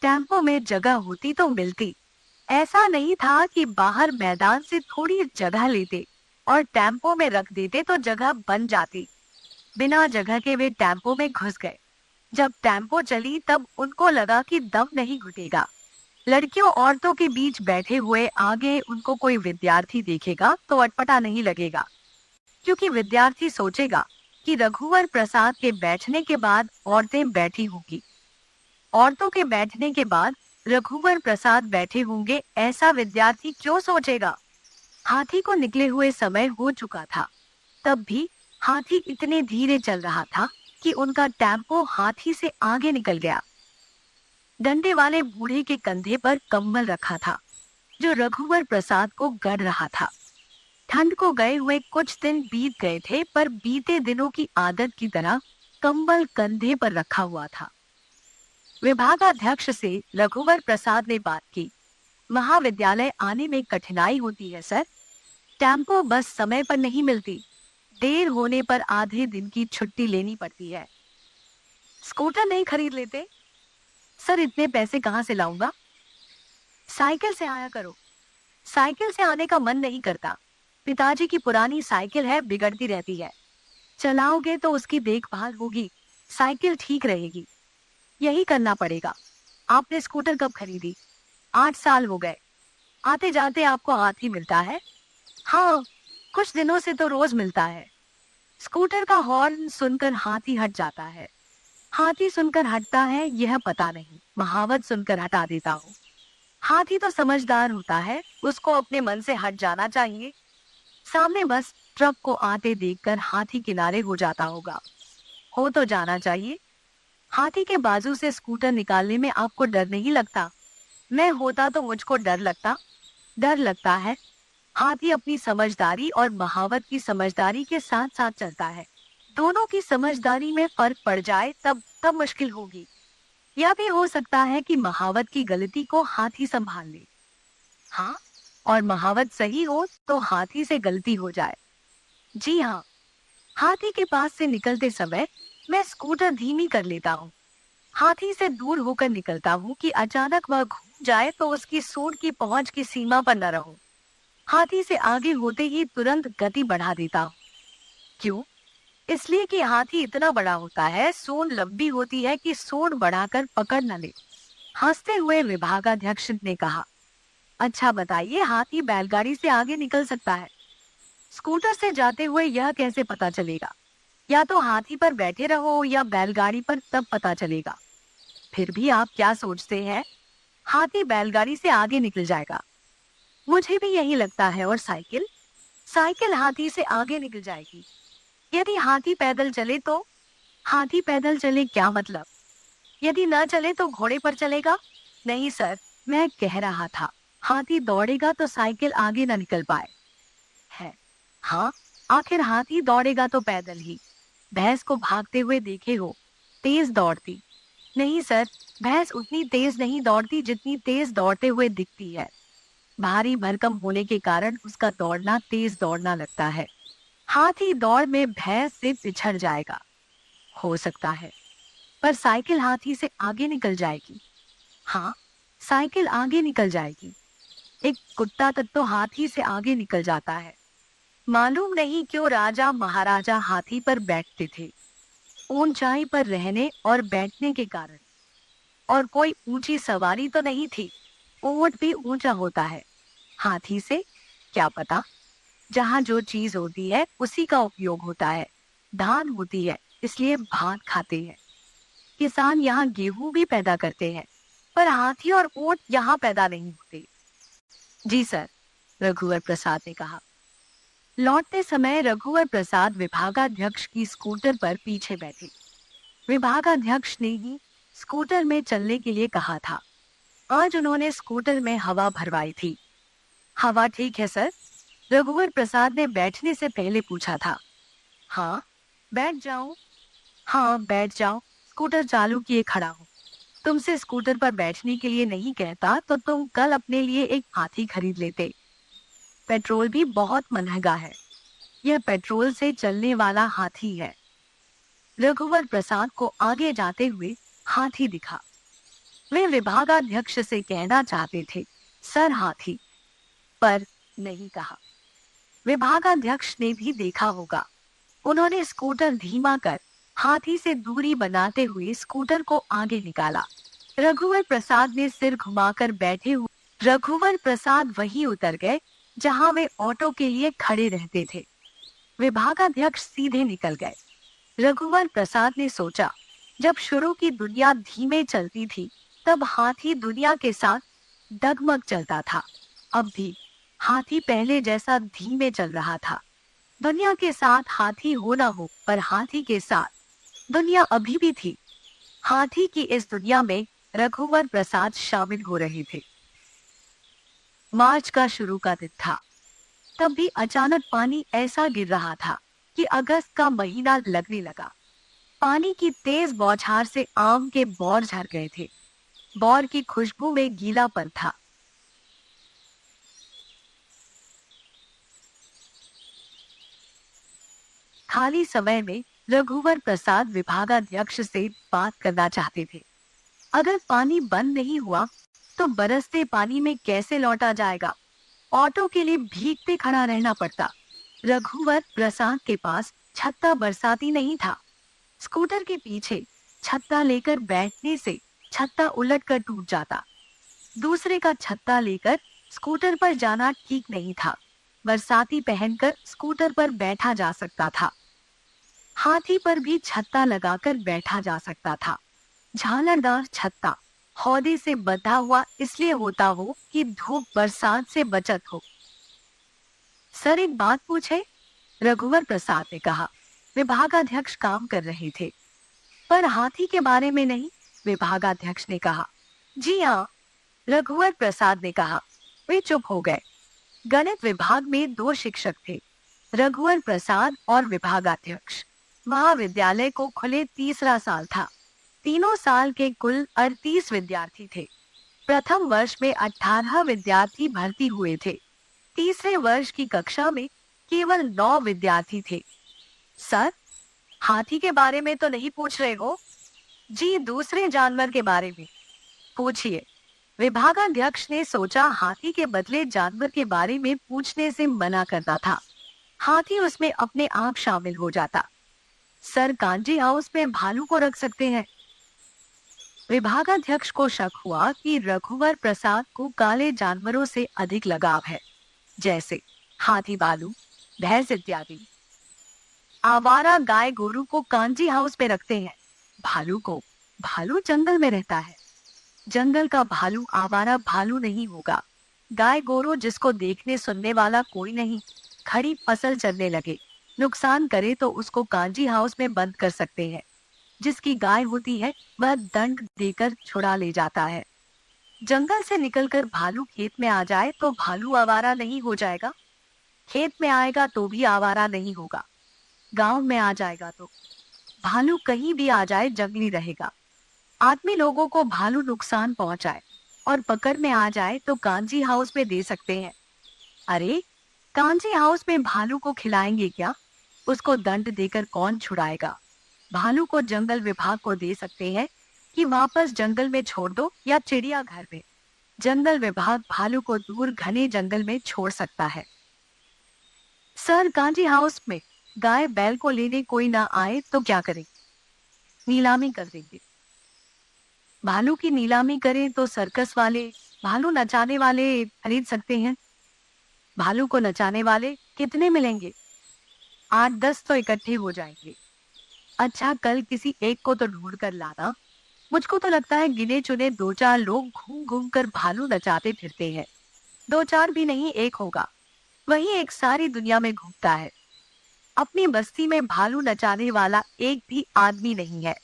टेम्पो में जगह होती तो मिलती। ऐसा नहीं था कि बाहर मैदान से थोड़ी जगह लेते और टेम्पो में रख देते तो जगह बन जाती। बिना जगह के वे टेम्पो में घुस गए। जब टेम्पो चली तब उनको लगा कि दम नहीं घुटेगा। लड़कियों औरतों के बीच बैठे हुए आगे उनको कोई विद्यार्थी देखेगा तो अटपटा नहीं लगेगा, क्योंकि विद्यार्थी सोचेगा कि रघुवर प्रसाद के बैठने के बाद औरतें बैठी होंगी। औरतों के बैठने के बाद रघुवर प्रसाद बैठे होंगे, ऐसा विद्यार्थी क्यों सोचेगा। हाथी को निकले हुए समय हो चुका था। तब भी हाथी इतने धीरे चल रहा था कि उनका टेम्पो हाथी से आगे निकल गया। डंडे वाले बूढ़े के कंधे पर कंबल रखा था, जो रघुवर प्रसाद को गड़ रहा था। ठंड को गए हुए कुछ दिन बीत गए थे, पर बीते दिनों की आदत की तरह कंबल कंधे पर रखा हुआ था। विभागाध्यक्ष से रघुवर प्रसाद ने बात की। महाविद्यालय आने में कठिनाई होती है सर। टेम्पो बस समय पर नहीं मिलती, देर होने पर आधे दिन की छुट्टी लेनी पड़ती है। स्कूटर नहीं खरीद लेते? सर इतने पैसे कहाँ से लाऊंगा? साइकिल से आया करो। साइकिल से आने का मन नहीं करता। पिताजी की पुरानी साइकिल है, बिगड़ती रहती है। चलाओगे तो उसकी देखभाल होगी, साइकिल ठीक रहेगी। यही करना पड़ेगा। आपने स्कूटर कब खरीदी? 8 साल हो गए। आते जाते आपको हाथी मिलता है? हाँ, कुछ दिनों से तो रोज मिलता है। स्कूटर का हॉर्न सुनकर हाथी हट जाता है। हाथी सुनकर हटता है यह पता नहीं, महावत सुनकर हटा देता हूँ। हाथी तो समझदार होता है, उसको अपने मन से हट जाना चाहिए। सामने बस ट्रक को आते देखकर हाथी किनारे हो जाता होगा। हो तो जाना चाहिए। हाथी के बाजू से स्कूटर निकालने में आपको डर नहीं लगता? मैं होता तो मुझको डर लगता। डर लगता है। हाथी अपनी समझदारी और महावत की समझदारी के साथ साथ चलता है। दोनों की समझदारी में फर्क पड़ जाए तब मुश्किल होगी। यह भी हो सकता है कि महावत की गलती को हाथी संभाल ले। हाँ, और महावत सही हो तो हाथी से गलती हो जाए। जी हाँ। हाथी के पास से निकलते समय मैं स्कूटर धीमी कर लेता हूँ। हाथी से दूर होकर निकलता हूँ कि अचानक वह घूम जाए तो उसकी सूंड की पहुंच की सीमा पर न रहूं। हाथी से आगे होते ही तुरंत गति बढ़ा देता हूँ। क्यों? इसलिए कि हाथी इतना बड़ा होता है, सूंड लंबी होती है कि सूंड बढ़ाकर पकड़ न ले। हंसते हुए विभागाध्यक्ष ने कहा, अच्छा बताइए, हाथी बैलगाड़ी से आगे निकल सकता है, स्कूटर से जाते हुए यह कैसे पता चलेगा? या तो हाथी पर बैठे रहो या बैलगाड़ी पर, तब पता चलेगा। फिर भी आप क्या सोचते हैं? हाथी बैलगाड़ी से आगे निकल जाएगा। मुझे भी यही लगता है। और साइकिल? साइकिल हाथी से आगे निकल जाएगी। यदि हाथी पैदल चले तो? हाथी पैदल चले क्या मतलब? यदि न चले तो घोड़े पर चलेगा? नहीं सर, मैं कह रहा था हाथी दौड़ेगा तो साइकिल आगे न निकल पाए। है हाँ, आखिर हाथी दौड़ेगा तो पैदल ही। भैंस को भागते हुए देखे हो, तेज दौड़ती। नहीं सर, भैंस उतनी तेज नहीं दौड़ती जितनी तेज दौड़ते हुए दिखती है। भारी भरकम होने के कारण उसका दौड़ना तेज दौड़ना लगता है। हाथी दौड़ में भैंस से पिछड़ जाएगा। हो सकता है, पर साइकिल हाथी से आगे निकल जाएगी। हाँ, साइकिल आगे निकल जाएगी। एक कुत्ता तक तो हाथी से आगे निकल जाता है। मालूम नहीं क्यों राजा महाराजा हाथी पर बैठते थे। ऊंचाई पर रहने और बैठने के कारण। और कोई ऊंची सवारी तो नहीं थी। ऊंट भी ऊंचा होता है, हाथी से क्या पता। जहाँ जो चीज होती है उसी का उपयोग होता है। धान होती है इसलिए भात खाते हैं। किसान यहाँ गेहूं भी पैदा करते हैं, पर हाथी और ऊंट यहाँ पैदा नहीं होते। जी सर, रघुवर प्रसाद ने कहा। लौटते समय रघुवर प्रसाद विभागाध्यक्ष की स्कूटर पर पीछे बैठे। विभागाध्यक्ष ने ही स्कूटर में चलने के लिए कहा था। आज उन्होंने स्कूटर में हवा भरवाई थी। हवा ठीक है सर? रघुवर प्रसाद ने बैठने से पहले पूछा था। हाँ, बैठ जाओ। हाँ, बैठ जाओ। स्कूटर चालू किए खड़ा हो। तुमसे स्कूटर पर बैठने के लिए नहीं कहता तो तुम कल अपने लिए एक हाथी खरीद लेते। पेट्रोल भी बहुत महंगा है। यह पेट्रोल से चलने वाला हाथी है। रघुवर प्रसाद को आगे जाते हुए हाथी दिखा। वे विभागाध्यक्ष से कहना चाहते थे सर हाथी, पर नहीं कहा। विभागाध्यक्ष ने भी देखा होगा। उन्होंने स्कूटर धीमा कर हाथी से दूरी बनाते हुए स्कूटर को आगे निकाला। रघुवर प्रसाद ने सिर घुमाकर बैठे हुए रघुवर प्रसाद वहीं उतर गए जहां वे ऑटो के लिए खड़े रहते थे। विभागाध्यक्ष सीधे निकल गए। रघुवर प्रसाद ने सोचा, जब शुरू की दुनिया धीमे चलती थी तब हाथी दुनिया के साथ डगमग चलता था। अब भी हाथी पहले जैसा धीमे चल रहा था। दुनिया के साथ हाथी हो ना हो, पर हाथी के साथ दुनिया अभी भी थी। हाथी की इस दुनिया में रघुवर प्रसाद शामिल हो रहे थे। मार्च का शुरू का दिन था। तब भी अचानक पानी ऐसा गिर रहा था कि अगस्त का महीना लगने लगा। पानी की तेज बौछार से आम के बौर झड़ गए थे। बौर की खुशबू में गीलापन था। खाली समय में रघुवर प्रसाद विभागाध्यक्ष से बात करना चाहते थे। अगर पानी बंद नहीं हुआ तो बरसते पानी में कैसे लौटा जाएगा? ऑटो के लिए भीगते खड़ा रहना पड़ता। रघुवर प्रसाद के पास छत्ता बरसाती नहीं था। स्कूटर के पीछे छत्ता लेकर बैठने से छत्ता उलटकर टूट जाता। दूसरे का छत्ता लेकर स्कूटर पर जाना ठीक नहीं था। बरसाती पहनकर स्कूटर पर बैठा जा सकता था। हाथी पर भी छत्ता लगाकर बैठा जा सकता था। झालरदार छत्ता हौदे से बंधा हुआ इसलिए होता हो कि धूप बरसात से बचत हो। सर एक बात पूछे? रघुवर प्रसाद ने कहा। विभागाध्यक्ष काम कर रहे थे। पर हाथी के बारे में नहीं, विभागाध्यक्ष ने कहा। जी हाँ, रघुवर प्रसाद ने कहा। वे चुप हो गए। गणित विभाग में 2 शिक्षक थे, रघुवर प्रसाद और विभागाध्यक्ष। महाविद्यालय को खुले तीसरा साल था। तीनों साल के कुल 38 विद्यार्थी थे। प्रथम वर्ष में 18 विद्यार्थी भर्ती हुए थे। तीसरे वर्ष की कक्षा में केवल 9 विद्यार्थी थे। सर, हाथी के बारे में तो नहीं पूछ रहे हो? जी, दूसरे जानवर के बारे में पूछिए। विभागाध्यक्ष ने सोचा हाथी के बदले जानवर के बारे में पूछने से मना करता था। हाथी उसमें अपने आप शामिल हो जाता। सर, कांजी हाउस में भालू को रख सकते हैं। विभागाध्यक्ष को शक हुआ कि रघुवर प्रसाद को काले जानवरों से अधिक लगाव है, जैसे हाथी, भालू, भैंस इत्यादि। आवारा गाय गोरू को कांजी हाउस में रखते हैं। भालू जंगल में रहता है। जंगल का भालू आवारा भालू नहीं होगा। गाय गोरू जिसको देखने सुनने वाला कोई नहीं, खड़ी फसल चरने लगे, नुकसान करे तो उसको कांजी हाउस में बंद कर सकते हैं। जिसकी गाय होती है वह दंड देकर छुड़ा ले जाता है। जंगल से निकलकर भालू खेत में आ जाए तो भालू आवारा नहीं हो जाएगा। खेत में आएगा तो भी आवारा नहीं होगा। गांव में आ जाएगा तो भालू कहीं भी आ जाए जंगली रहेगा। आदमी लोगों को भालू नुकसान पहुंचाए और पकड़ में आ जाए तो कांजी हाउस में दे सकते हैं। अरे, कांजी हाउस में भालू को खिलाएंगे क्या? उसको दंड देकर कौन छुड़ाएगा? भालू को जंगल विभाग को दे सकते हैं कि वापस जंगल में छोड़ दो या चिड़ियाघर में। जंगल विभाग भालू को दूर घने जंगल में छोड़ सकता है। सर, कांजी हाउस में गाय बैल को लेने कोई ना आए तो क्या करें? नीलामी कर देंगे। भालू की नीलामी करें तो सर्कस वाले भालू नचाने वाले खरीद सकते हैं। भालू को नचाने वाले कितने मिलेंगे? 8-10 तो इकट्ठे हो जाएंगे। अच्छा, कल किसी एक को तो ढूंढ कर लाना। मुझको तो लगता है गिने चुने 2-4 लोग घूम घूम कर भालू नचाते फिरते हैं। 2-4 भी नहीं, एक होगा। वही एक सारी दुनिया में घूमता है। अपनी बस्ती में भालू नचाने वाला एक भी आदमी नहीं है।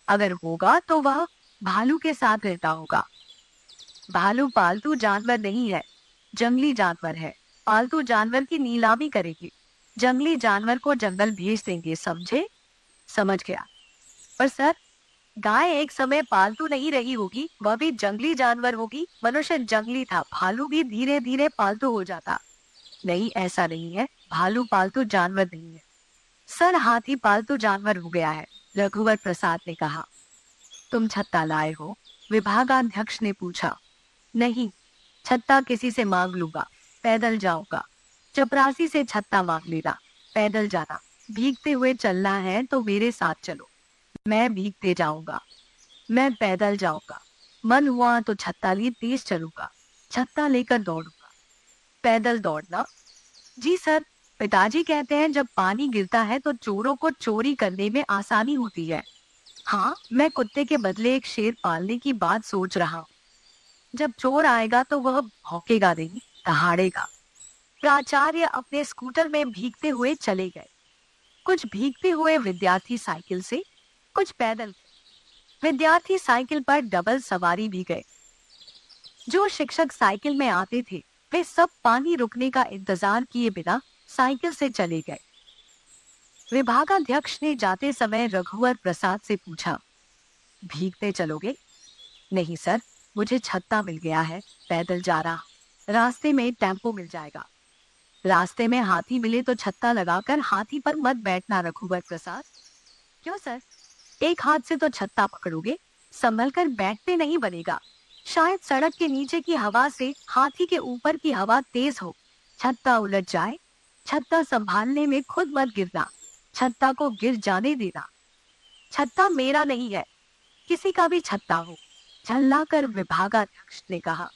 अगर होगा तो वह भालू के साथ रहता होगा। भालू पालतू जानवर नहीं है, जंगली जानवर है। पालतू जानवर की नीलामी करेगी, जंगली जानवर को जंगल भेज देंगे, समझे? समझ गया। पर सर, गाय एक समय पालतू नहीं रही होगी, वह भी जंगली जानवर होगी। मनुष्य जंगली था, भालू भी धीरे धीरे पालतू हो जाता। नहीं, ऐसा नहीं है, भालू पालतू जानवर नहीं है। सर, हाथी पालतू जानवर हो गया है, रघुवर प्रसाद ने कहा। तुम छत्ता लाए हो? विभागाध्यक्ष ने पूछा। नहीं, छत्ता किसी से मांग लूंगा, पैदल जाऊंगा। चपरासी से छत्ता मांग लेना, पैदल जाना। भीगते हुए चलना है तो मेरे साथ चलो। मैं भीगते जाऊंगा, मैं पैदल जाऊंगा। मन हुआ तो छत्ता लिए तेज चलूंगा, छत्ता लेकर दौड़ूंगा। पैदल दौड़ना? जी सर, पिताजी कहते हैं जब पानी गिरता है तो चोरों को चोरी करने में आसानी होती है। हाँ, मैं कुत्ते के बदले एक शेर पालने की बात सोच रहा हूँ। जब चोर आएगा तो वह भौंकेगा नहीं, दहाड़ेगा। प्राचार्य अपने स्कूटर में भीगते हुए चले गए। कुछ भीगते हुए विद्यार्थी साइकिल से, कुछ पैदल। विद्यार्थी साइकिल पर डबल सवारी भी गए। जो शिक्षक साइकिल में आते थे वे सब पानी रुकने का इंतजार किए बिना साइकिल से चले गए। विभागाध्यक्ष ने जाते समय रघुवर प्रसाद से पूछा, भीगते चलोगे? नहीं सर, मुझे छत्ता मिल गया है, पैदल जा रहा। रास्ते में टेम्पो मिल जाएगा। रास्ते में हाथी मिले तो छत्ता लगाकर हाथी पर मत बैठना रघुवर प्रसाद। क्यों सर? एक हाथ से तो छत्ता पकड़ोगे, संभल कर बैठते नहीं बनेगा। शायद सड़क के नीचे की हवा से हाथी के ऊपर की हवा तेज हो, छत्ता उलट जाए। छत्ता संभालने में खुद मत गिरना, छत्ता को गिर जाने देना। छत्ता मेरा नहीं है, किसी का भी छत्ता हो, झल्लाकर विभागाध्यक्ष ने कहा।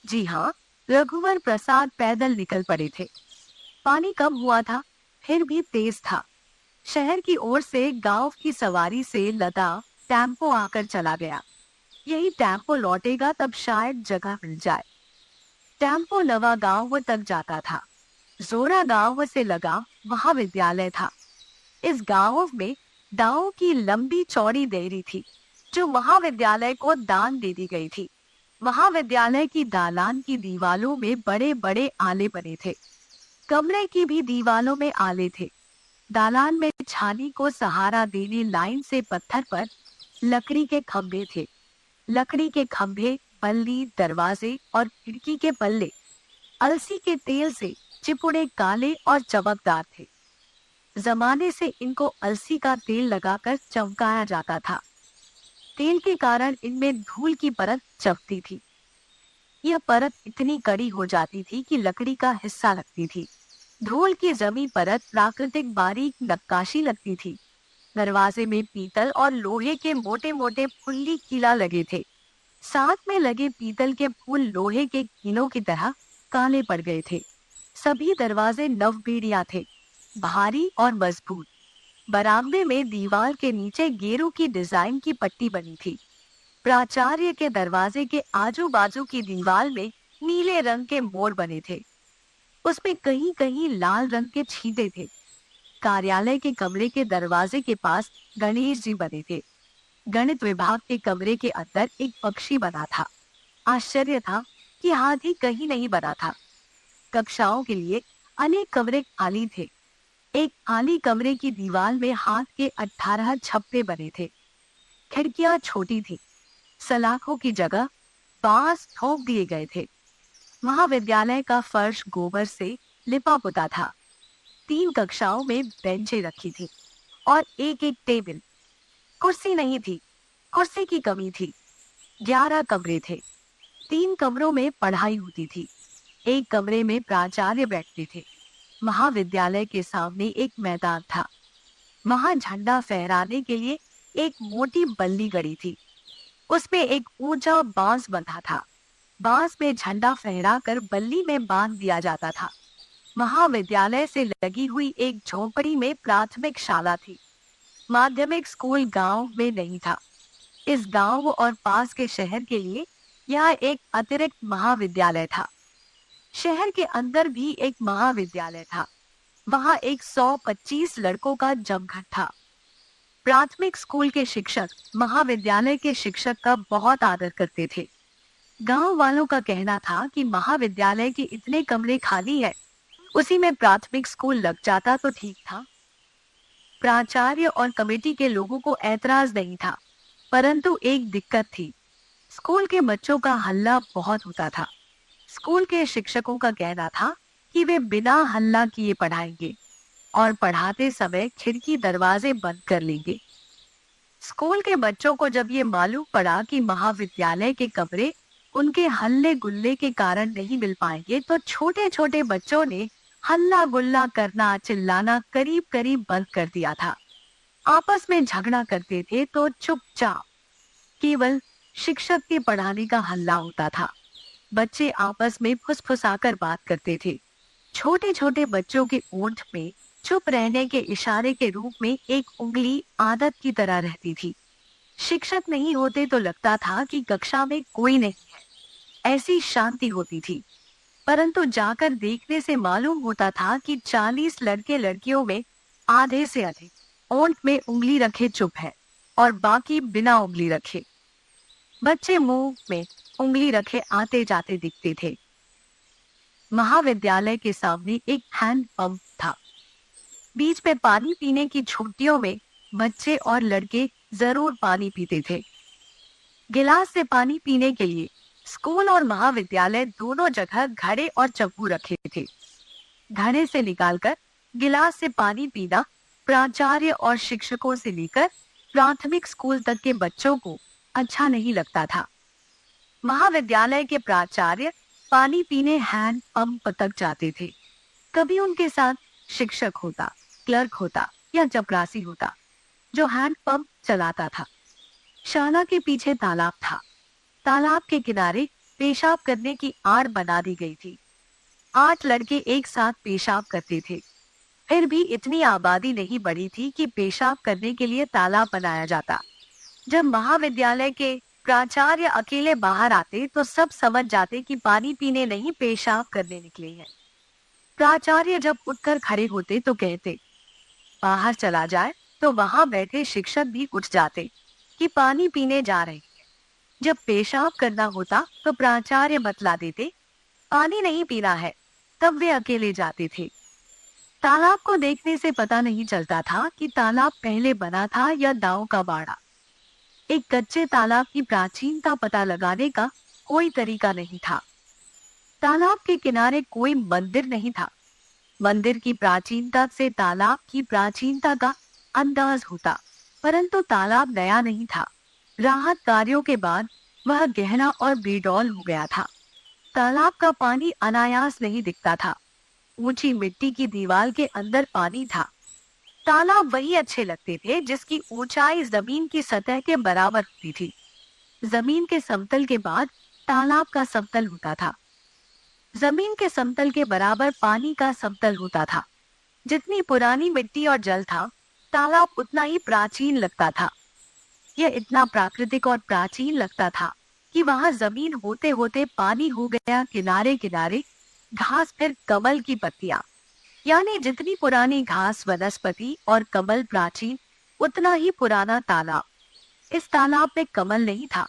जी हाँ, रघुवर प्रसाद पैदल निकल पड़े थे। पानी कम हुआ था, फिर भी तेज था। शहर की ओर से गांव की सवारी से लदा टेम्पो आकर चला गया। यही टेम्पो लौटेगा तब शायद जगह मिल जाए। टेम्पो नवा गांव तक जाता था। जोरा गांव से लगा वहां विद्यालय था। इस गांव में दाऊ की लंबी चौड़ी देरी थी जो महाविद्यालय को दान दे दी गई थी। महाविद्यालय की दालान की दीवालों में बड़े बड़े आले बने थे। कमरे की भी दीवालों में आले थे। दालान में छानी को सहारा देने लाइन से पत्थर पर लकड़ी के खंभे थे। लकड़ी के खंभे, पल्ली, दरवाजे और खिड़की के पल्ले अलसी के तेल से चिपुड़े काले और चमकदार थे। जमाने से इनको अलसी का तेल लगाकर चमकाया जाता था। तेल के कारण इनमें धूल की परत चपती थी। यह परत इतनी कड़ी हो जाती थी कि लकड़ी का हिस्सा लगती थी। धूल की जमी परत प्राकृतिक बारीक नक्काशी लगती थी। दरवाजे में पीतल और लोहे के मोटे मोटे फुल्ली कीला लगे थे। साथ में लगे पीतल के फूल लोहे के कीलों की तरह काले पड़ गए थे। सभी दरवाजे नवबेड़िया थे, भारी और मजबूत। बरामदे में दीवार के नीचे गेरू की डिजाइन की पट्टी बनी थी। प्राचार्य के दरवाजे के आजू बाजू की दीवार में नीले रंग के मोर बने थे। उसमें कहीं कहीं लाल रंग के छींटे थे। कार्यालय के कमरे के दरवाजे के पास गणेश जी बने थे। गणित विभाग के कमरे के अंदर एक पक्षी बना था। आश्चर्य था कि हाथी कहीं नहीं बना था। कक्षाओं के लिए अनेक कमरे खाली थे। एक खाली कमरे की दीवार में हाथ के 18 छप्पे बने थे। खिड़कियां छोटी थी। सलाखों की जगह बांस ठोक दिए गए थे। महाविद्यालय का फर्श गोबर से लिपा पुता था। 3 कक्षाओं में बेंचें रखी थी और एक एक टेबल। कुर्सी नहीं थी, कुर्सी की कमी थी। 11 कमरे थे। 3 कमरों में पढ़ाई होती थी। एक कमरे में प्राचार्य बैठते थे। महाविद्यालय के सामने एक मैदान था। वहां झंडा फहराने के लिए एक मोटी बल्ली गड़ी थी। उसमें एक ऊंचा बांस बंधा था। बांस में झंडा फहराकर बल्ली में बांध दिया जाता था। महाविद्यालय से लगी हुई एक झोपड़ी में प्राथमिक शाला थी। माध्यमिक स्कूल गांव में नहीं था। इस गांव और पास के शहर के लिए यह एक अतिरिक्त महाविद्यालय था। शहर के अंदर भी एक महाविद्यालय था। वहां एक 125 लड़कों का जमघट था। प्राथमिक स्कूल के शिक्षक महाविद्यालय के शिक्षक का बहुत आदर करते थे। गांव वालों का कहना था कि महाविद्यालय के इतने कमरे खाली है, उसी में प्राथमिक स्कूल लग जाता तो ठीक था। प्राचार्य और कमेटी के लोगों को ऐतराज नहीं था, परंतु एक दिक्कत थी। स्कूल के बच्चों का हल्ला बहुत होता था। स्कूल के शिक्षकों का कहना था कि वे बिना हल्ला किए पढ़ाएंगे और पढ़ाते समय खिड़की दरवाजे बंद कर लेंगे। स्कूल के बच्चों को जब ये मालूम पड़ा कि महाविद्यालय के कमरे उनके हल्ले गुल्ले के कारण नहीं मिल पाएंगे, तो छोटे छोटे बच्चों ने हल्ला गुल्ला करना, चिल्लाना करीब करीब बंद कर दिया था। आपस में झगड़ा करते थे तो चुपचाप केवल शिक्षक के पढ़ाने का हल्ला होता था। बच्चे आपस में फुसफुसाकर बात करते थे। छोटे छोटे बच्चों के ओंठ में चुप रहने के इशारे के रूप में एक उंगली आदत की तरह रहती थी। शिक्षक नहीं होते तो लगता था कि कक्षा में कोई नहीं है, ऐसी शांति होती थी। परंतु जाकर देखने से मालूम होता था कि 40 लड़के लड़कियों में आधे से अधिक ओंठ में उंगली रखे चुप है और बाकी बिना उंगली रखे। बच्चे मुंह में उंगली रखे आते जाते दिखते थे। महाविद्यालय के सामने एक हैंड पंप था। बीच में पानी पीने की छुट्टियों में बच्चे और लड़के जरूर पानी पीते थे। गिलास से पानी पीने के लिए स्कूल और महाविद्यालय दोनों जगह घड़े और चप्पू रखे थे। घड़े से निकालकर गिलास से पानी पीना प्राचार्य और शिक्षकों से लेकर प्राथमिक स्कूल तक के बच्चों को अच्छा नहीं लगता था। महाविद्यालय के प्राचार्य पानी पीने हैंड पंप तक जाते थे। कभी उनके साथ शिक्षक होता, क्लर्क होता या चपरासी होता जो हैंड पंप चलाता था। शाला के पीछे तालाब था। तालाब के किनारे पेशाब करने की आड़ बना दी गई थी। 8 लड़के एक साथ पेशाब करते थे। फिर भी इतनी आबादी नहीं बढ़ी थी कि पेशाब करने के लिए तालाब बनाया जाता। जब महाविद्यालय के प्राचार्य अकेले बाहर आते तो सब समझ जाते कि पानी पीने नहीं, पेशाब करने निकले हैं। प्राचार्य जब उठकर खड़े होते तो कहते बाहर चला जाए, तो वहां बैठे शिक्षक भी उठ जाते कि पानी पीने जा रहे हैं। जब पेशाब करना होता तो प्राचार्य बतला देते पानी नहीं पीना है, तब वे अकेले जाते थे। तालाब को देखने से पता नहीं चलता था कि तालाब पहले बना था या दांव का बाड़ा। एक कच्चे तालाब की प्राचीनता पता लगाने का कोई तरीका नहीं था। तालाब के किनारे कोई मंदिर नहीं था। मंदिर की प्राचीनता से तालाब की प्राचीनता का अंदाज होता, परंतु तालाब नया नहीं था। राहत कार्यों के बाद वह गहरा और बेडौल हो गया था। तालाब का पानी अनायास नहीं दिखता था। ऊंची मिट्टी की दीवार के अंदर पानी था। तालाब वही अच्छे लगते थे जिसकी ऊंचाई जमीन की सतह के बराबर होती थी। जमीन के समतल के बाद तालाब का समतल होता था। जमीन के समतल के बराबर पानी का समतल होता था। जितनी पुरानी मिट्टी और जल था, तालाब उतना ही प्राचीन लगता था। यह इतना प्राकृतिक और प्राचीन लगता था कि वहां जमीन होते होते पानी हो गया किनारे किनारे घास, फिर कमल की पत्तियां। यानी जितनी पुरानी घास, वनस्पति और कमल प्राचीन, उतना ही पुराना तालाब। इस तालाब में कमल नहीं था,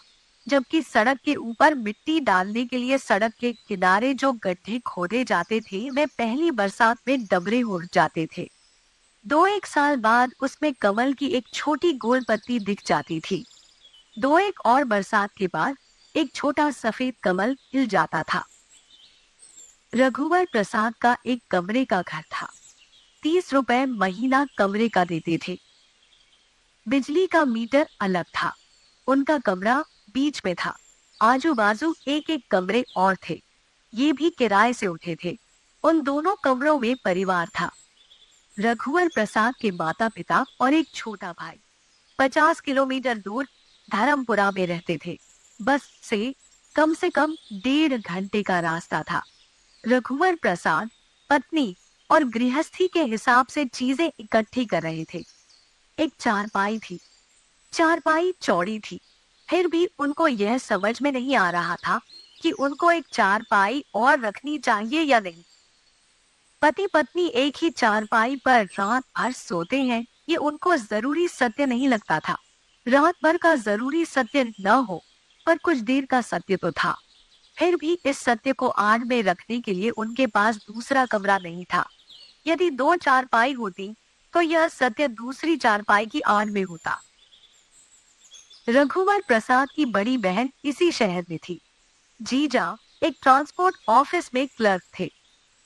जबकि सड़क के ऊपर मिट्टी डालने के लिए सड़क के किनारे जो गड्ढे खोदे जाते थे वे पहली बरसात में डबरे हो जाते थे। 2-1 साल बाद उसमें कमल की एक छोटी गोल पत्ती दिख जाती थी। 2-1 और बरसात के बाद एक छोटा सफेद कमल खिल जाता था। रघुवर प्रसाद का एक कमरे का घर था। 30 रुपए महीना कमरे का देते थे। बिजली का मीटर अलग था। उनका कमरा बीच में था। आजू बाजू एक एक कमरे और थे। ये भी किराए से उठे थे। उन दोनों कमरों में परिवार था। रघुवर प्रसाद के माता पिता और एक छोटा भाई 50 किलोमीटर दूर धर्मपुरा में रहते थे। बस से कम 1.5 घंटे का रास्ता था। रघुवर प्रसाद पत्नी और गृहस्थी के हिसाब से चीजें इकट्ठी कर रहे थे। एक चारपाई थी। चारपाई चौड़ी थी, फिर भी उनको यह समझ में नहीं आ रहा था कि उनको एक चारपाई और रखनी चाहिए या नहीं। पति पत्नी एक ही चारपाई पर रात भर सोते हैं, ये उनको जरूरी सत्य नहीं लगता था। रात भर का जरूरी सत्य न हो, पर कुछ देर का सत्य तो था। फिर भी इस सत्य को आड़ में रखने के लिए उनके पास दूसरा कमरा नहीं था। यदि 2 चारपाई होती तो यह सत्य दूसरी चारपाई की आड़ में होता। रघुवर प्रसाद की बड़ी बहन इसी शहर में थी। जीजा एक ट्रांसपोर्ट ऑफिस में क्लर्क थे।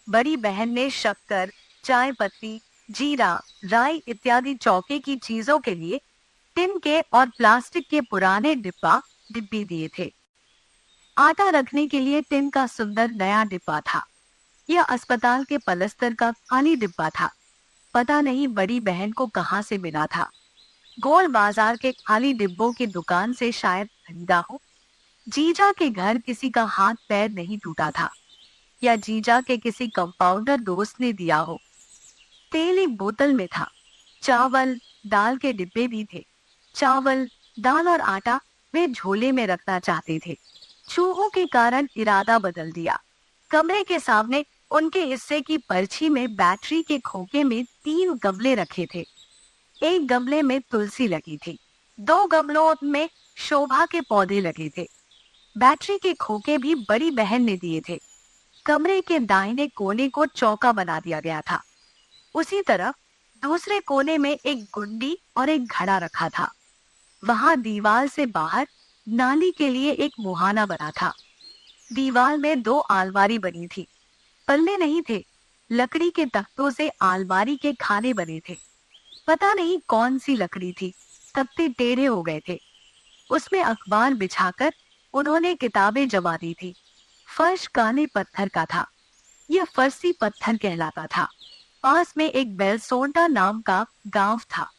बड़ी बहन ने शक्कर, चाय पत्ती, जीरा, राई इत्यादि चौके की चीजों के लिए टिन के और प्लास्टिक के पुराने डिब्बी दिए थे। आटा रखने के लिए टिन का सुंदर नया डिब्बा था। यह अस्पताल के पलस्तर का खाली डिब्बा था। पता नहीं बड़ी बहन को कहां से मिला था। गोल बाजार के खाली डिब्बों की दुकान से शायद खरीदा हो। जीजा के घर किसी का हाथ पैर नहीं टूटा था, या जीजा के किसी कंपाउंडर दोस्त ने दिया हो। तेल एक बोतल में था। चावल दाल के डिब्बे भी थे। चावल दाल और आटा वे झोले में रखना चाहते थे। चूहों के कारण इरादा बदल दिया। कमरे के सामने उनके हिस्से की पर्ची में बैटरी के खोखे में 3 गमले रखे थे। एक गमले में तुलसी लगी थी, 2 गमलों में शोभा के पौधे लगे थे। बैटरी के खोखे भी बड़ी बहन ने दिए थे। कमरे के दाहिने कोने को चौका बना दिया गया था। उसी तरफ दूसरे कोने में एक गुंडी और एक घड़ा रखा था। वहां दीवार से बाहर नाली के लिए एक मुहाना बना था। दीवार में 2 आलमारी बनी थी। पल्ले नहीं थे। लकड़ी के तख्तों से आलमारी के खाने बने थे। पता नहीं कौन सी लकड़ी थी, तख्ते टेढ़े हो गए थे। उसमें अखबार बिछाकर उन्होंने किताबें जमा दी थी। फर्श काले पत्थर का था। यह फर्सी पत्थर कहलाता था। पास में एक बेलसोंडा नाम का गांव था।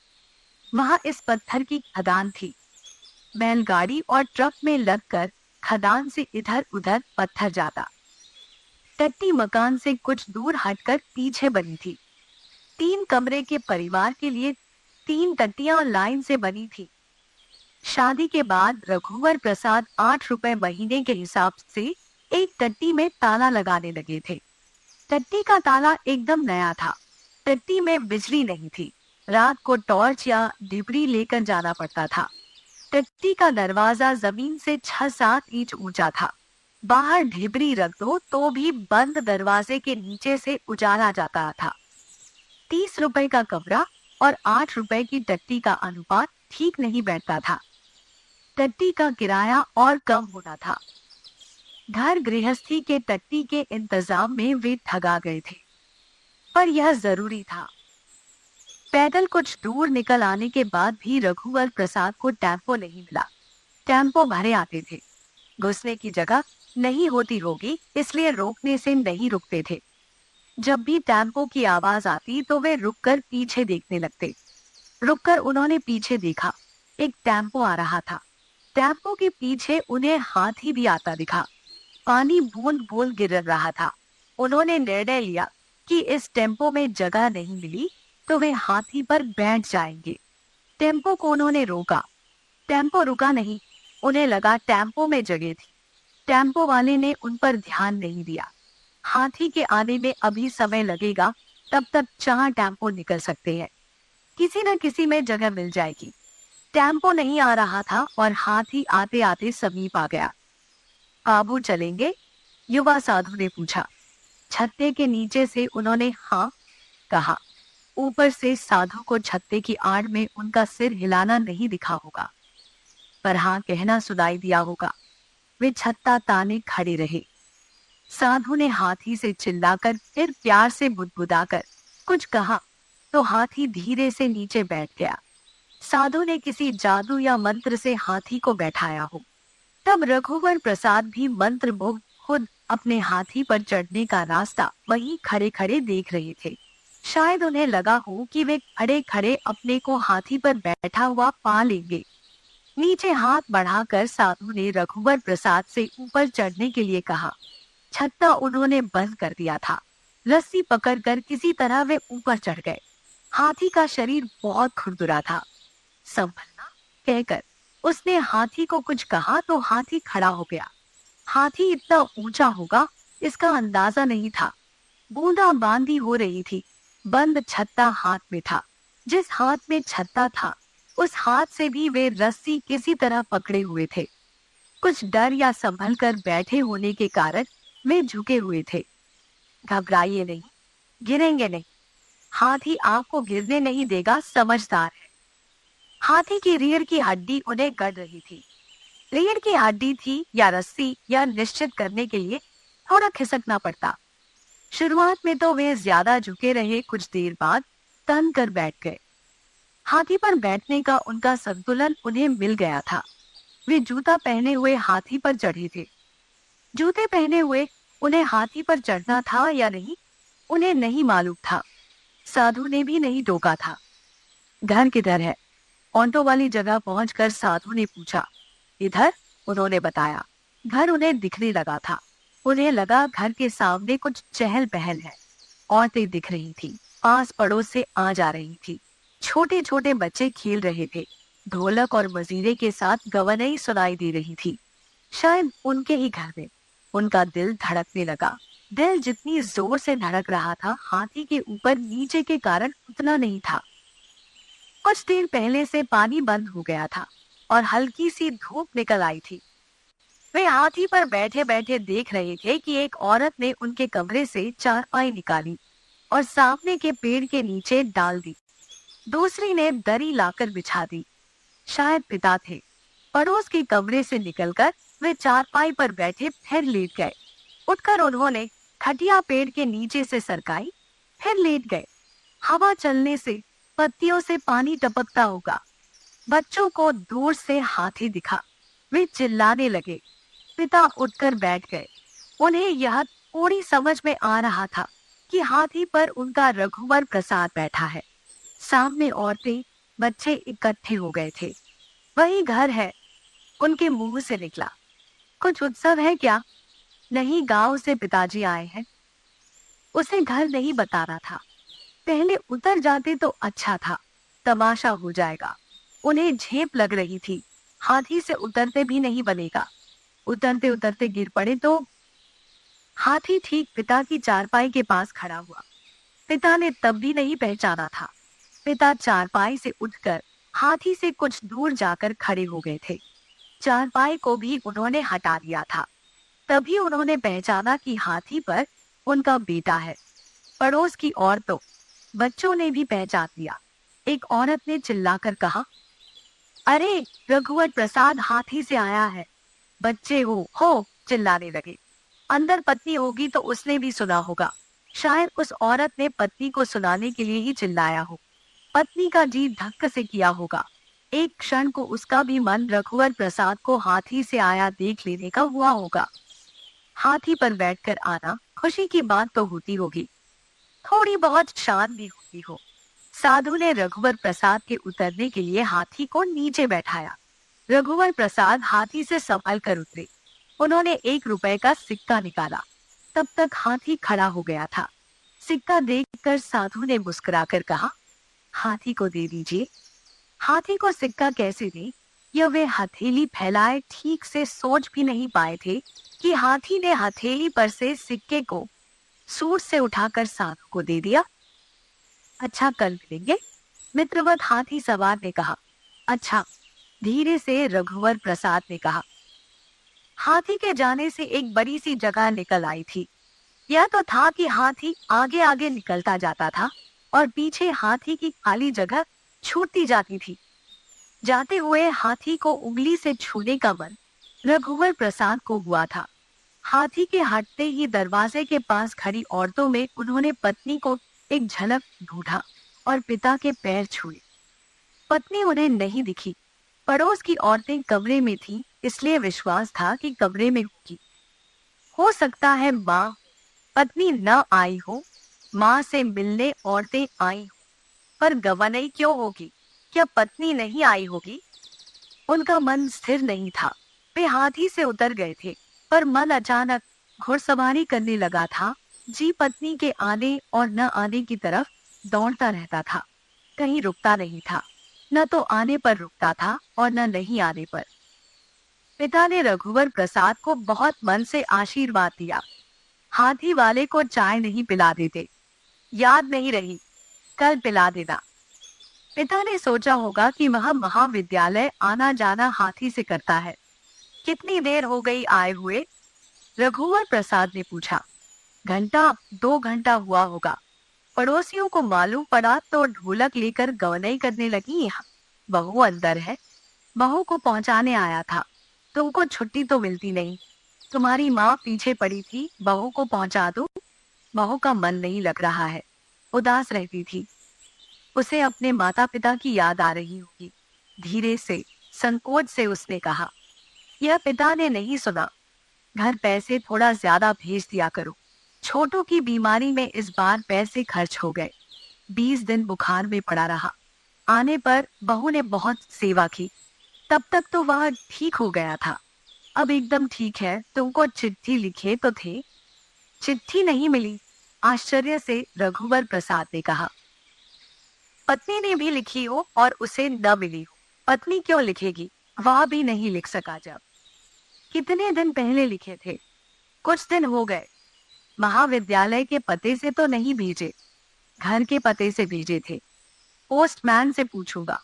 वहां इस पत्थर की खदान थी। बैलगाड़ी और ट्रक में लगकर खदान से इधर उधर पत्थर जाता। टट्टी मकान से कुछ दूर हटकर पीछे बनी थी। 3 कमरे के परिवार के लिए 3 टट्टियां लाइन से बनी थी। शादी के बाद रघुवर प्रसाद 8 रुपए महीने के हिसाब से एक टट्टी में ताला लगाने लगे थे। टट्टी का ताला एकदम नया था। टट्टी में बिजली नहीं थी। रात को टॉर्च या डिबरी लेकर जाना पड़ता था। टट्टी का दरवाजा जमीन से 6-7 इंच ऊंचा था। बाहर ढिबरी रख दो तो भी बंद दरवाजे के नीचे से उजाला जाता था। 30 रुपए का कमरा और 8 रुपए की टट्टी का अनुपात ठीक नहीं बैठता था। टट्टी का किराया और कम होना था। घर गृहस्थी के टट्टी के इंतजाम में वे ठगा गए थे, पर यह जरूरी था। पैदल कुछ दूर निकल आने के बाद भी रघुवर प्रसाद को टेम्पो नहीं मिला। टेम्पो भरे आते थे। घुसने की जगह नहीं होती होगी, इसलिए रोकने से नहीं रुकते थे। जब भी टेम्पो की आवाज आती तो वे रुककर पीछे देखने लगते। रुककर उन्होंने पीछे देखा। एक टेम्पो आ रहा था। टेम्पो के पीछे उन्हें हाथी भी आता दिखा। पानी बूंद बूंद गिर रहा था। उन्होंने निर्णय लिया कि इस टेम्पो में जगह नहीं मिली तो वे हाथी पर बैठ जाएंगे। टेम्पो को उन्होंने रोका। टेम्पो रुका नहीं। उन्हें लगा टेम्पो में जगह थी। टेम्पो वाले ने उन पर ध्यान नहीं दिया। हाथी के आने में अभी समय लगेगा, तब तक 4 टेम्पो निकल सकते हैं। किसी न किसी में जगह मिल जाएगी। टेम्पो नहीं आ रहा था और हाथी आते आते समीप आ गया। आबू चलेंगे? युवा साधु ने पूछा। छत्ते के नीचे से उन्होंने हाँ कहा। ऊपर से साधु को छत्ते की आड़ में उनका सिर हिलाना नहीं दिखा होगा, पर हाँ कहना सुनाई दिया होगा। वे छत्ता ताने खड़े रहे। साधु ने हाथी से चिल्लाकर फिर प्यार से बुदबुदाकर कुछ कहा तो हाथी धीरे से नीचे बैठ गया। साधु ने किसी जादू या मंत्र से हाथी को बैठाया हो। तब रघुवर प्रसाद भी मंत्रमुग्ध खुद अपने हाथी पर चढ़ने का रास्ता वहीं खड़े खड़े देख रहे थे। शायद उन्हें लगा हो कि वे खड़े खड़े अपने को हाथी पर बैठा हुआ पा लेंगे। नीचे हाथ बढ़ाकर साधु ने रघुवर प्रसाद से ऊपर चढ़ने के लिए कहा। छत्ता उन्होंने बंद कर दिया था। रस्सी पकड़कर किसी तरह वे ऊपर चढ़ गए। हाथी का शरीर बहुत खुरदुरा था। संभलना कहकर उसने हाथी को कुछ कहा तो हाथी खड़ा हो गया। हाथी इतना ऊंचा होगा इसका अंदाजा नहीं था। बूंदाबांदी हो रही थी। बंद छत्ता हाथ में था। जिस हाथ में छत्ता था उस हाथ से भी वे रस्सी किसी तरह पकड़े हुए थे। कुछ डर या संभल कर बैठे होने के कारण वे झुके हुए थे। घबराइए नहीं, गिरेंगे नहीं। हाथी आपको गिरने नहीं देगा, समझदार है। हाथी की रीढ़ की हड्डी उन्हें गड़ रही थी। रीढ़ की हड्डी थी या रस्सी यह निश्चित करने के लिए थोड़ा खिसकना पड़ता। शुरुआत में तो वे ज्यादा झुके रहे, कुछ देर बाद तन कर बैठ गए। हाथी पर बैठने का उनका संतुलन उन्हें मिल गया था। वे जूता पहने हुए हाथी पर चढ़े थे। जूते पहने हुए उन्हें हाथी पर चढ़ना था या नहीं उन्हें नहीं मालूम था। साधु ने भी नहीं टोका था। घर किधर है? ऑटो वाली जगह पहुंचकर साधु ने पूछा। इधर, उन्होंने बताया। घर उन्हें दिखने लगा था। उन्हें लगा घर के सामने कुछ चहल पहल है। औरतें दिख रही थी, पास पड़ोस से आ जा रही थी। छोटे छोटे बच्चे खेल रहे थे। ढोलक और मजीरे के साथ गवनई सुनाई दे रही थी। शायद उनके ही घर में। उनका दिल धड़कने लगा। दिल जितनी जोर से धड़क रहा था हाथी के ऊपर नीचे के कारण उतना नहीं था। कुछ देर पहले से पानी बंद हो गया था और हल्की सी धूप निकल आई थी। वे हाथी पर बैठे बैठे देख रहे थे कि एक औरत ने उनके कमरे से चारपाई निकाली और सामने के पेड़ के नीचे डाल दी। दूसरी ने दरी लाकर बिछा दी। शायद पिता थे। पड़ोस के कमरे से निकलकर वे चारपाई पर बैठे फिर लेट गए। उठकर उन्होंने खटिया पेड़ के नीचे से सरकाई, फिर लेट गए। हवा चलने से पत्तियों से पानी टपकता होगा। बच्चों को दूर से हाथी दिखा। वे चिल्लाने लगे। पिता उठकर बैठ गए। उन्हें यह थोड़ी समझ में आ रहा था कि हाथी पर उनका रघुवर प्रसाद बैठा है। सामने औरतें, बच्चे इकट्ठे हो गए थे। वही घर है, उनके मुंह से निकला। कुछ उत्सव है क्या? नहीं, गांव से पिताजी आए हैं। उसे घर नहीं बताना था। पहले उतर जाते तो अच्छा था, तमाशा हो जाएगा। उन्हें झेप लग रही थी। हाथी से उतरते भी नहीं बनेगा। उतरते उतरते गिर पड़े तो। हाथी ठीक पिता की चारपाई के पास खड़ा हुआ। पिता ने तब भी नहीं पहचाना था। पिता चारपाई से उठकर हाथी से कुछ दूर जाकर खड़े हो गए थे। चारपाई को भी उन्होंने हटा दिया था। तभी उन्होंने पहचाना कि हाथी पर उनका बेटा है। पड़ोस की औरतों, बच्चों ने भी पहचान लिया। एक औरत ने चिल्लाकर कहा, अरे रघुवर प्रसाद हाथी से आया है। बच्चे हो चिल्लाने लगे। अंदर पत्नी होगी तो उसने भी सुना होगा। शायद उस औरत ने पत्नी को सुनाने के लिए ही चिल्लाया हो। पत्नी का जी धक्क से किया होगा। एक क्षण को उसका भी मन रघुवर प्रसाद को हाथी से आया देख लेने का हुआ होगा। हाथी पर बैठकर आना खुशी की बात तो होती होगी, थोड़ी बहुत शान भी होती हो। साधु ने रघुवर प्रसाद के उतरने के लिए हाथी को नीचे बैठाया। रघुवर प्रसाद हाथी से संभल कर उतरे। उन्होंने 1 रुपए का सिक्का निकाला। तब तक हाथी खड़ा हो गया था। सिक्का देखकर साधु ने मुस्कुराकर कहा, हाथी को दे दीजिए। हाथी को सिक्का कैसे दे, यह वे हथेली फैलाए ठीक से सोच भी नहीं पाए थे कि हाथी ने हथेली पर से सिक्के को सूट से उठाकर साधु को दे दिया। अच्छा, कल मिलेंगे, मित्रवत हाथी सवार ने कहा। अच्छा, धीरे से रघुवर प्रसाद ने कहा। हाथी के जाने से एक बड़ी सी जगह निकल आई थी। यह तो था कि हाथी आगे आगे निकलता जाता था और पीछे हाथी की खाली जगह छूटती जाती थी। जाते हुए हाथी को उंगली से छूने का मन रघुवर प्रसाद को हुआ था। हाथी के हटते ही दरवाजे के पास खड़ी औरतों में उन्होंने पत्नी को एक झलक ढूंढा और पिता के पैर छुए। पत्नी उन्हें नहीं दिखी। पड़ोस की औरतें कमरे में थीं, इसलिए विश्वास था कि कमरे में होगी। हो सकता है माँ पत्नी न आई हो, माँ से मिलने औरतें आई हो, पर गवाही क्यों होगी? क्या पत्नी नहीं आई होगी? उनका मन स्थिर नहीं था। वे हाथी से उतर गए थे, पर मन अचानक घुड़सवारी करने लगा था। जी पत्नी के आने और न आने की तरफ दौड़ता रहता था, कहीं रुकता नहीं था। न तो आने पर रुकता था और न नहीं आने पर। पिता ने रघुवर प्रसाद को बहुत मन से आशीर्वाद दिया। हाथी वाले को चाय नहीं पिला देते, याद नहीं रही, कल पिला देना। पिता ने सोचा होगा कि वह महाविद्यालय आना जाना हाथी से करता है। कितनी देर हो गई आए हुए? रघुवर प्रसाद ने पूछा। घंटा 2 घंटा हुआ होगा। पड़ोसियों को मालूम पड़ा तो ढोलक लेकर गवनई करने लगी। बहू अंदर है, बहू को पहुंचाने आया था। तुमको छुट्टी तो मिलती नहीं। तुम्हारी माँ पीछे पड़ी थी, बहू को पहुंचा दो। बहू का मन नहीं लग रहा है, उदास रहती थी। उसे अपने माता पिता की याद आ रही होगी। धीरे से, संकोच से उसने कहा। यह पिता ने नहीं सुना। घर पैसे थोड़ा ज्यादा भेज दिया करो। छोटू की बीमारी में इस बार पैसे खर्च हो गए। 20 दिन बुखार में पड़ा रहा। आने पर बहू ने बहुत सेवा की। तब तक तो वह ठीक हो गया था, अब एकदम ठीक है। तुमको चिट्ठी लिखे तो थे। चिट्ठी नहीं मिली, आश्चर्य से रघुवर प्रसाद ने कहा। पत्नी ने भी लिखी हो और उसे न मिली हो। पत्नी क्यों लिखेगी? वह भी नहीं लिख सका। जब कितने दिन पहले लिखे थे? कुछ दिन हो गए। महाविद्यालय के पते से तो नहीं भेजे, घर के पते से भेजे थे। पोस्टमैन से पूछूंगा।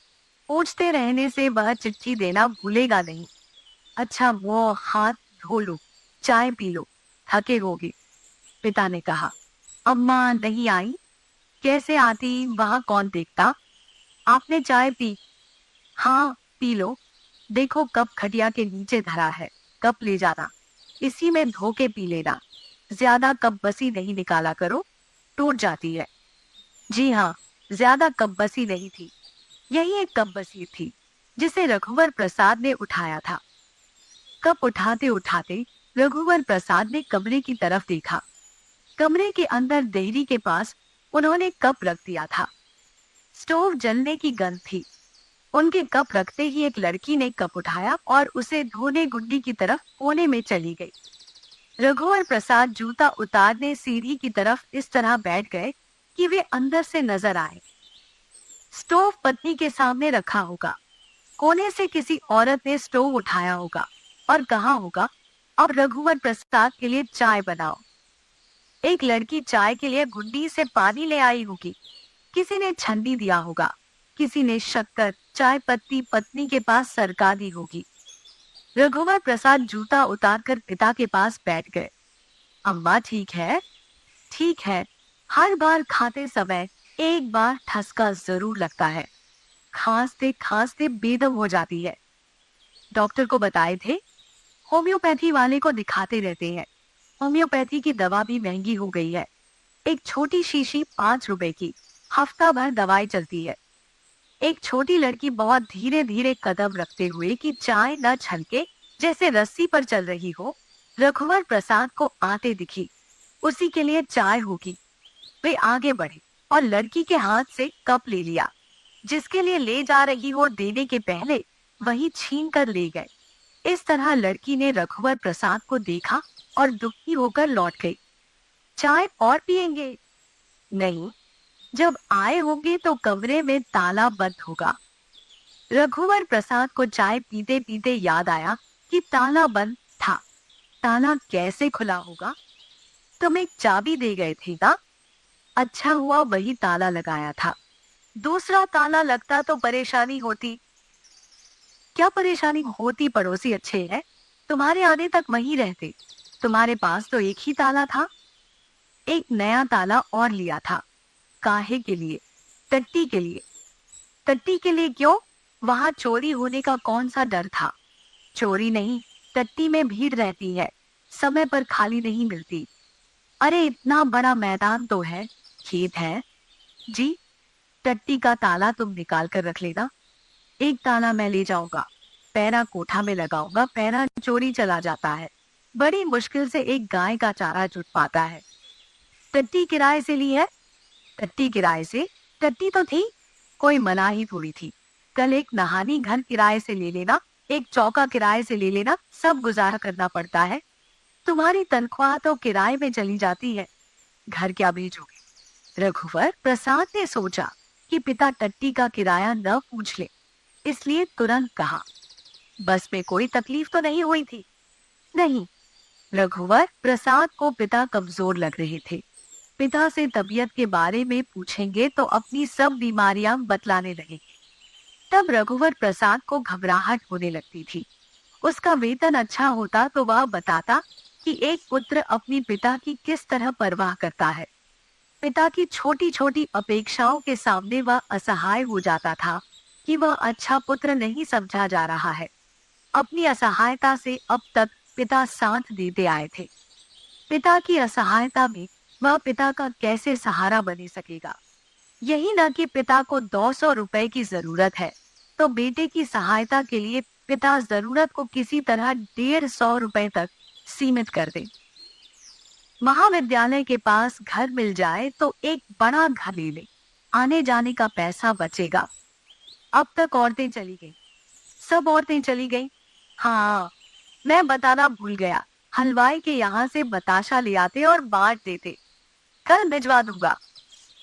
पूछते रहने से वह चिट्ठी देना भूलेगा नहीं। अच्छा, वो हाथ धो लो, चाय पी लो, थके होगे। पिता ने कहा। अम्मा नहीं आई? कैसे आती, वहां कौन देखता? आपने चाय पी? हाँ, पी लो। देखो कप खटिया के नीचे धरा है, कप ले जाना, इसी में धो के पी लेना। ज्यादा कप बसी नहीं निकाला करो, टूट जाती है। जी हाँ, ज्यादा कप बसी नहीं थी। यही एक कप बसी थी जिसे रघुवर प्रसाद ने उठाया था। कप उठाते उठाते रघुवर प्रसाद ने कमरे की तरफ देखा। कमरे के अंदर देहरी के पास उन्होंने कप रख दिया था। स्टोव जलने की गंध थी। उनके कप रखते ही एक लड़की ने कप उठाया और उसे धोने गुड्डी की तरफ कोने में चली गई। रघुवर प्रसाद जूता उतारने सीढ़ी की तरफ इस तरह बैठ गए कि वे अंदर से नजर आए। स्टोव पत्नी के सामने रखा होगा। कोने से किसी औरत ने स्टोव उठाया होगा और कहा होगा, अब रघुवर प्रसाद के लिए चाय बनाओ। एक लड़की चाय के लिए गुड्डी से पानी ले आई होगी। किसी ने छन्नी दिया होगा, किसी ने शक्कर, चाय पत्ती पत्नी के पास सरका दी होगी। रघुवर प्रसाद जूता उतारकर पिता के पास बैठ गए। अम्मा ठीक है? ठीक है। हर बार खाते समय एक बार ठसका जरूर लगता है। खांसते खांसते बेदम हो जाती है। डॉक्टर को बताए थे, होम्योपैथी वाले को दिखाते रहते हैं। होम्योपैथी की दवा भी महंगी हो गई है। एक छोटी शीशी 5 रुपए की, हफ्ता भर दवाई चलती है। एक छोटी लड़की बहुत धीरे धीरे कदम रखते हुए कि चाय न छलके, जैसे रस्सी पर चल रही हो, रघुवर प्रसाद को आते दिखी। उसी के लिए चाय होगी। वे आगे बढ़े और लड़की के हाथ से कप ले लिया। जिसके लिए ले जा रही हो देने के पहले वही छीन कर ले गए। इस तरह लड़की ने रघुवर प्रसाद को देखा और दुखी होकर लौट गई। चाय और पिएंगे? नहीं, जब आए होंगे तो कमरे में ताला बंद होगा। रघुवर प्रसाद को चाय पीते पीते याद आया कि ताला बंद था। ताला कैसे खुला होगा? तुम एक चाबी दे गए थे ना? अच्छा हुआ वही ताला लगाया था। दूसरा ताला लगता तो परेशानी होती। क्या परेशानी होती? पड़ोसी अच्छे हैं, तुम्हारे आने तक वहीं रहते। तुम्हारे पास तो एक ही ताला था। एक नया ताला और लिया था। काहे के लिए? टट्टी के लिए। टट्टी के लिए क्यों? वहां चोरी होने का कौन सा डर था? चोरी नहीं, टट्टी में भीड़ रहती है, समय पर खाली नहीं मिलती। अरे इतना बड़ा मैदान तो है, खेत है। जी, टट्टी का ताला तुम निकाल कर रख लेना। एक ताला मैं ले जाऊंगा, पैरा कोठा में लगाऊंगा। पैरा चोरी चला जाता है। बड़ी मुश्किल से एक गाय का चारा जुट पाता है। टट्टी किराए से ली है। टट्टी किराए से? टट्टी तो थी, कोई मनाही थोड़ी थी। कल एक नहानी घर किराए से ले लेना, एक चौका किराए से ले लेना, सब गुजारा करना पड़ता है। तुम्हारी तनख्वाह तो किराए में चली जाती है, घर क्या भेजोगे? रघुवर प्रसाद ने सोचा कि पिता टट्टी का किराया न पूछ ले, इसलिए तुरंत कहा, बस में कोई तकलीफ तो नहीं हुई थी? नहीं। रघुवर प्रसाद को पिता कमजोर लग रहे थे। पिता से तबीयत के बारे में पूछेंगे तो अपनी सब बीमारियां बतलाने लगेंगे। तब रघुवर प्रसाद को घबराहट होने लगती थी। उसका वेतन अच्छा होता तो वह बताता कि एक पुत्र अपनी पिता की किस तरह परवाह करता है। पिता की छोटी छोटी अपेक्षाओं के सामने वह असहाय हो जाता था कि वह अच्छा पुत्र नहीं समझा जा रहा है। अपनी असहायता से अब तक पिता साथ देते आए थे। पिता की असहायता में वह पिता का कैसे सहारा बन सकेगा? यही न कि पिता को 200 रुपए की जरूरत है, तो बेटे की सहायता के लिए पिता जरूरत को किसी तरह 150 रुपए तक सीमित कर दे। महाविद्यालय के पास घर मिल जाए तो एक बड़ा घर ले ले, आने जाने का पैसा बचेगा। अब तक औरतें चली गई, सब औरतें चली गई। हाँ, मैं बताना भूल गया, हलवाई के यहाँ से बताशा ले आते और बांट देते। कल भिजवा दूंगा।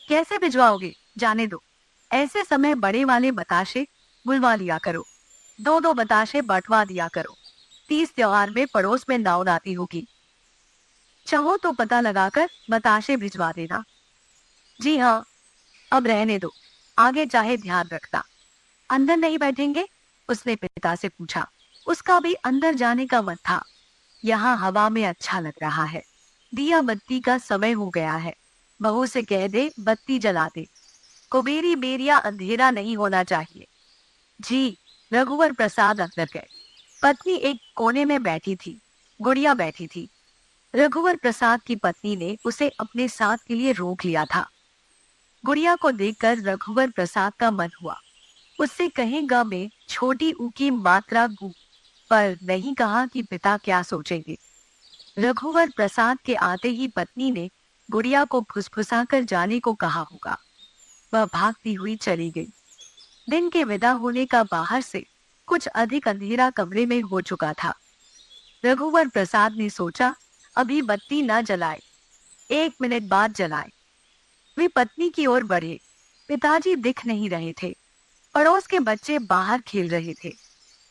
कैसे भिजवाओगे? जाने दो, ऐसे समय बड़े वाले बताशे बुलवा लिया करो, 2-2 बताशे बंटवा दिया करो। 30 त्योहार में पड़ोस में नाव आती होगी, चाहो तो पता लगाकर बताशे भिजवा देना। जी हाँ, अब रहने दो, आगे चाहे ध्यान रखना। अंदर नहीं बैठेंगे? उसने पिता से पूछा। उसका भी अंदर जाने का मन था। यहाँ हवा में अच्छा लग रहा है। दिया बत्ती का समय हो गया है, बहू से कह दे बत्ती जला दे। कुबेरी बेरिया अंधेरा नहीं होना चाहिए। जी। रघुवर प्रसाद अंदर गए। पत्नी एक कोने में बैठी थी, गुड़िया बैठी थी। रघुवर प्रसाद की पत्नी ने उसे अपने साथ के लिए रोक लिया था। गुड़िया को देखकर रघुवर प्रसाद का मन हुआ। उससे कहेगा में छोटी ऊ की मात्रा गु, पर नहीं कहा कि पिता क्या सोचेंगे। रघुवर प्रसाद के आते ही पत्नी ने गुड़िया को फुसफुसाकर जाने को कहा होगा। वह भागती हुई चली गई। दिन के विदा होने का बाहर से कुछ अधिक अंधेरा कमरे में हो चुका था। रघुवर प्रसाद ने सोचा, अभी बत्ती न जलाए, 1 मिनट बाद जलाए। वे पत्नी की ओर बढ़े। पिताजी दिख नहीं रहे थे। पड़ोस के बच्चे बाहर खेल रहे थे।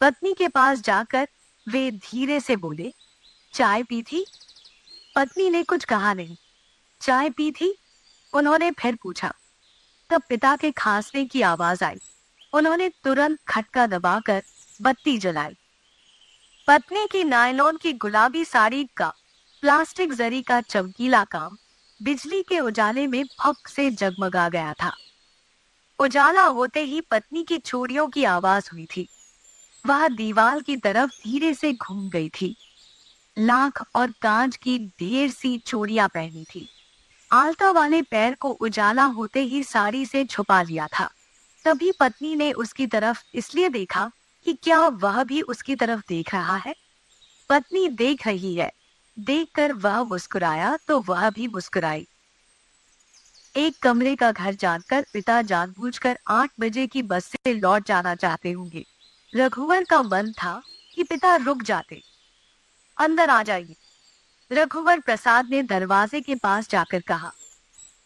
पत्नी के पास जाकर वे धीरे से बोले, चाय पी थी? पत्नी ने कुछ कहा नहीं। चाय पी थी? उन्होंने फिर पूछा। तब पिता के खांसने की आवाज आई। उन्होंने तुरंत खटका दबाकर बत्ती जलाई। पत्नी की नायलॉन की गुलाबी साड़ी का प्लास्टिक जरी का चमकीला काम बिजली के उजाले में फक से जगमगा गया था। उजाला होते ही पत्नी की चूड़ियों की आवाज हुई थी। वह दीवार की तरफ धीरे से घूम गई थी। लाख और कांच की ढेर सी चूड़ियां पहनी थी। आलता वाले पैर को उजाला होते ही साड़ी से छुपा लिया था। तभी पत्नी ने उसकी तरफ इसलिए देखा कि क्या वह भी उसकी तरफ देख रहा है। पत्नी देख रही है, देखकर वह मुस्कुराया तो वह भी मुस्कुराई। एक कमरे का घर जानकर पिता जानबूझकर 8 बजे की बस से लौट जाना चाहते होंगे। रघुवर का मन था कि पिता रुक जाते। अंदर आ जाइए, रघुवर प्रसाद ने दरवाजे के पास जाकर कहा।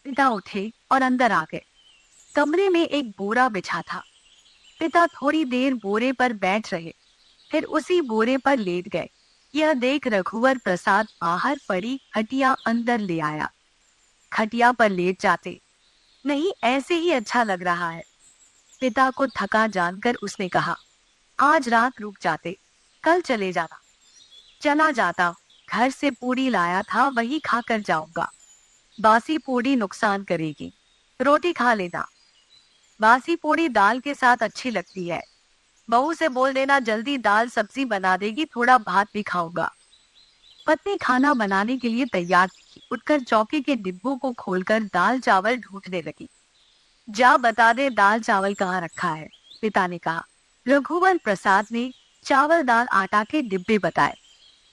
पिता उठे और अंदर आ गए। कमरे में एक बोरा बिछा था। पिता थोड़ी देर बोरे पर बैठ रहे, फिर उसी बोरे पर लेट गए। यह देख रघुवर प्रसाद बाहर पड़ी खटिया अंदर ले आया। खटिया पर लेट जाते। नहीं, ऐसे ही अच्छा लग रहा है। पिता को थका जानकर उसने कहा, आज रात रुक जाते, कल चले जाना। चला जाता, घर से पूड़ी लाया था, वही खाकर जाऊंगा। बासी पूड़ी नुकसान करेगी, रोटी खा लेना। बासी पूड़ी दाल के साथ अच्छी लगती है। बहू से बोल देना जल्दी दाल सब्जी बना देगी, थोड़ा भात भी खाऊंगा। पत्नी खाना बनाने के लिए तैयार थी। उठकर चौकी के डिब्बों को खोलकर दाल चावल ढूंढने लगी। जा बता दे दाल चावल कहाँ रखा है, पिता ने कहा। रघुवर प्रसाद ने चावल दाल आटा के डिब्बे बताए।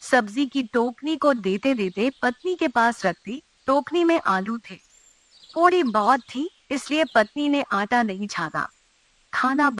सब्जी की टोकनी को देते देते पत्नी के पास रख दी। टोकनी में आलू थे। थोड़ी बहुत थी, इसलिए पत्नी ने आटा नहीं छाना। खाना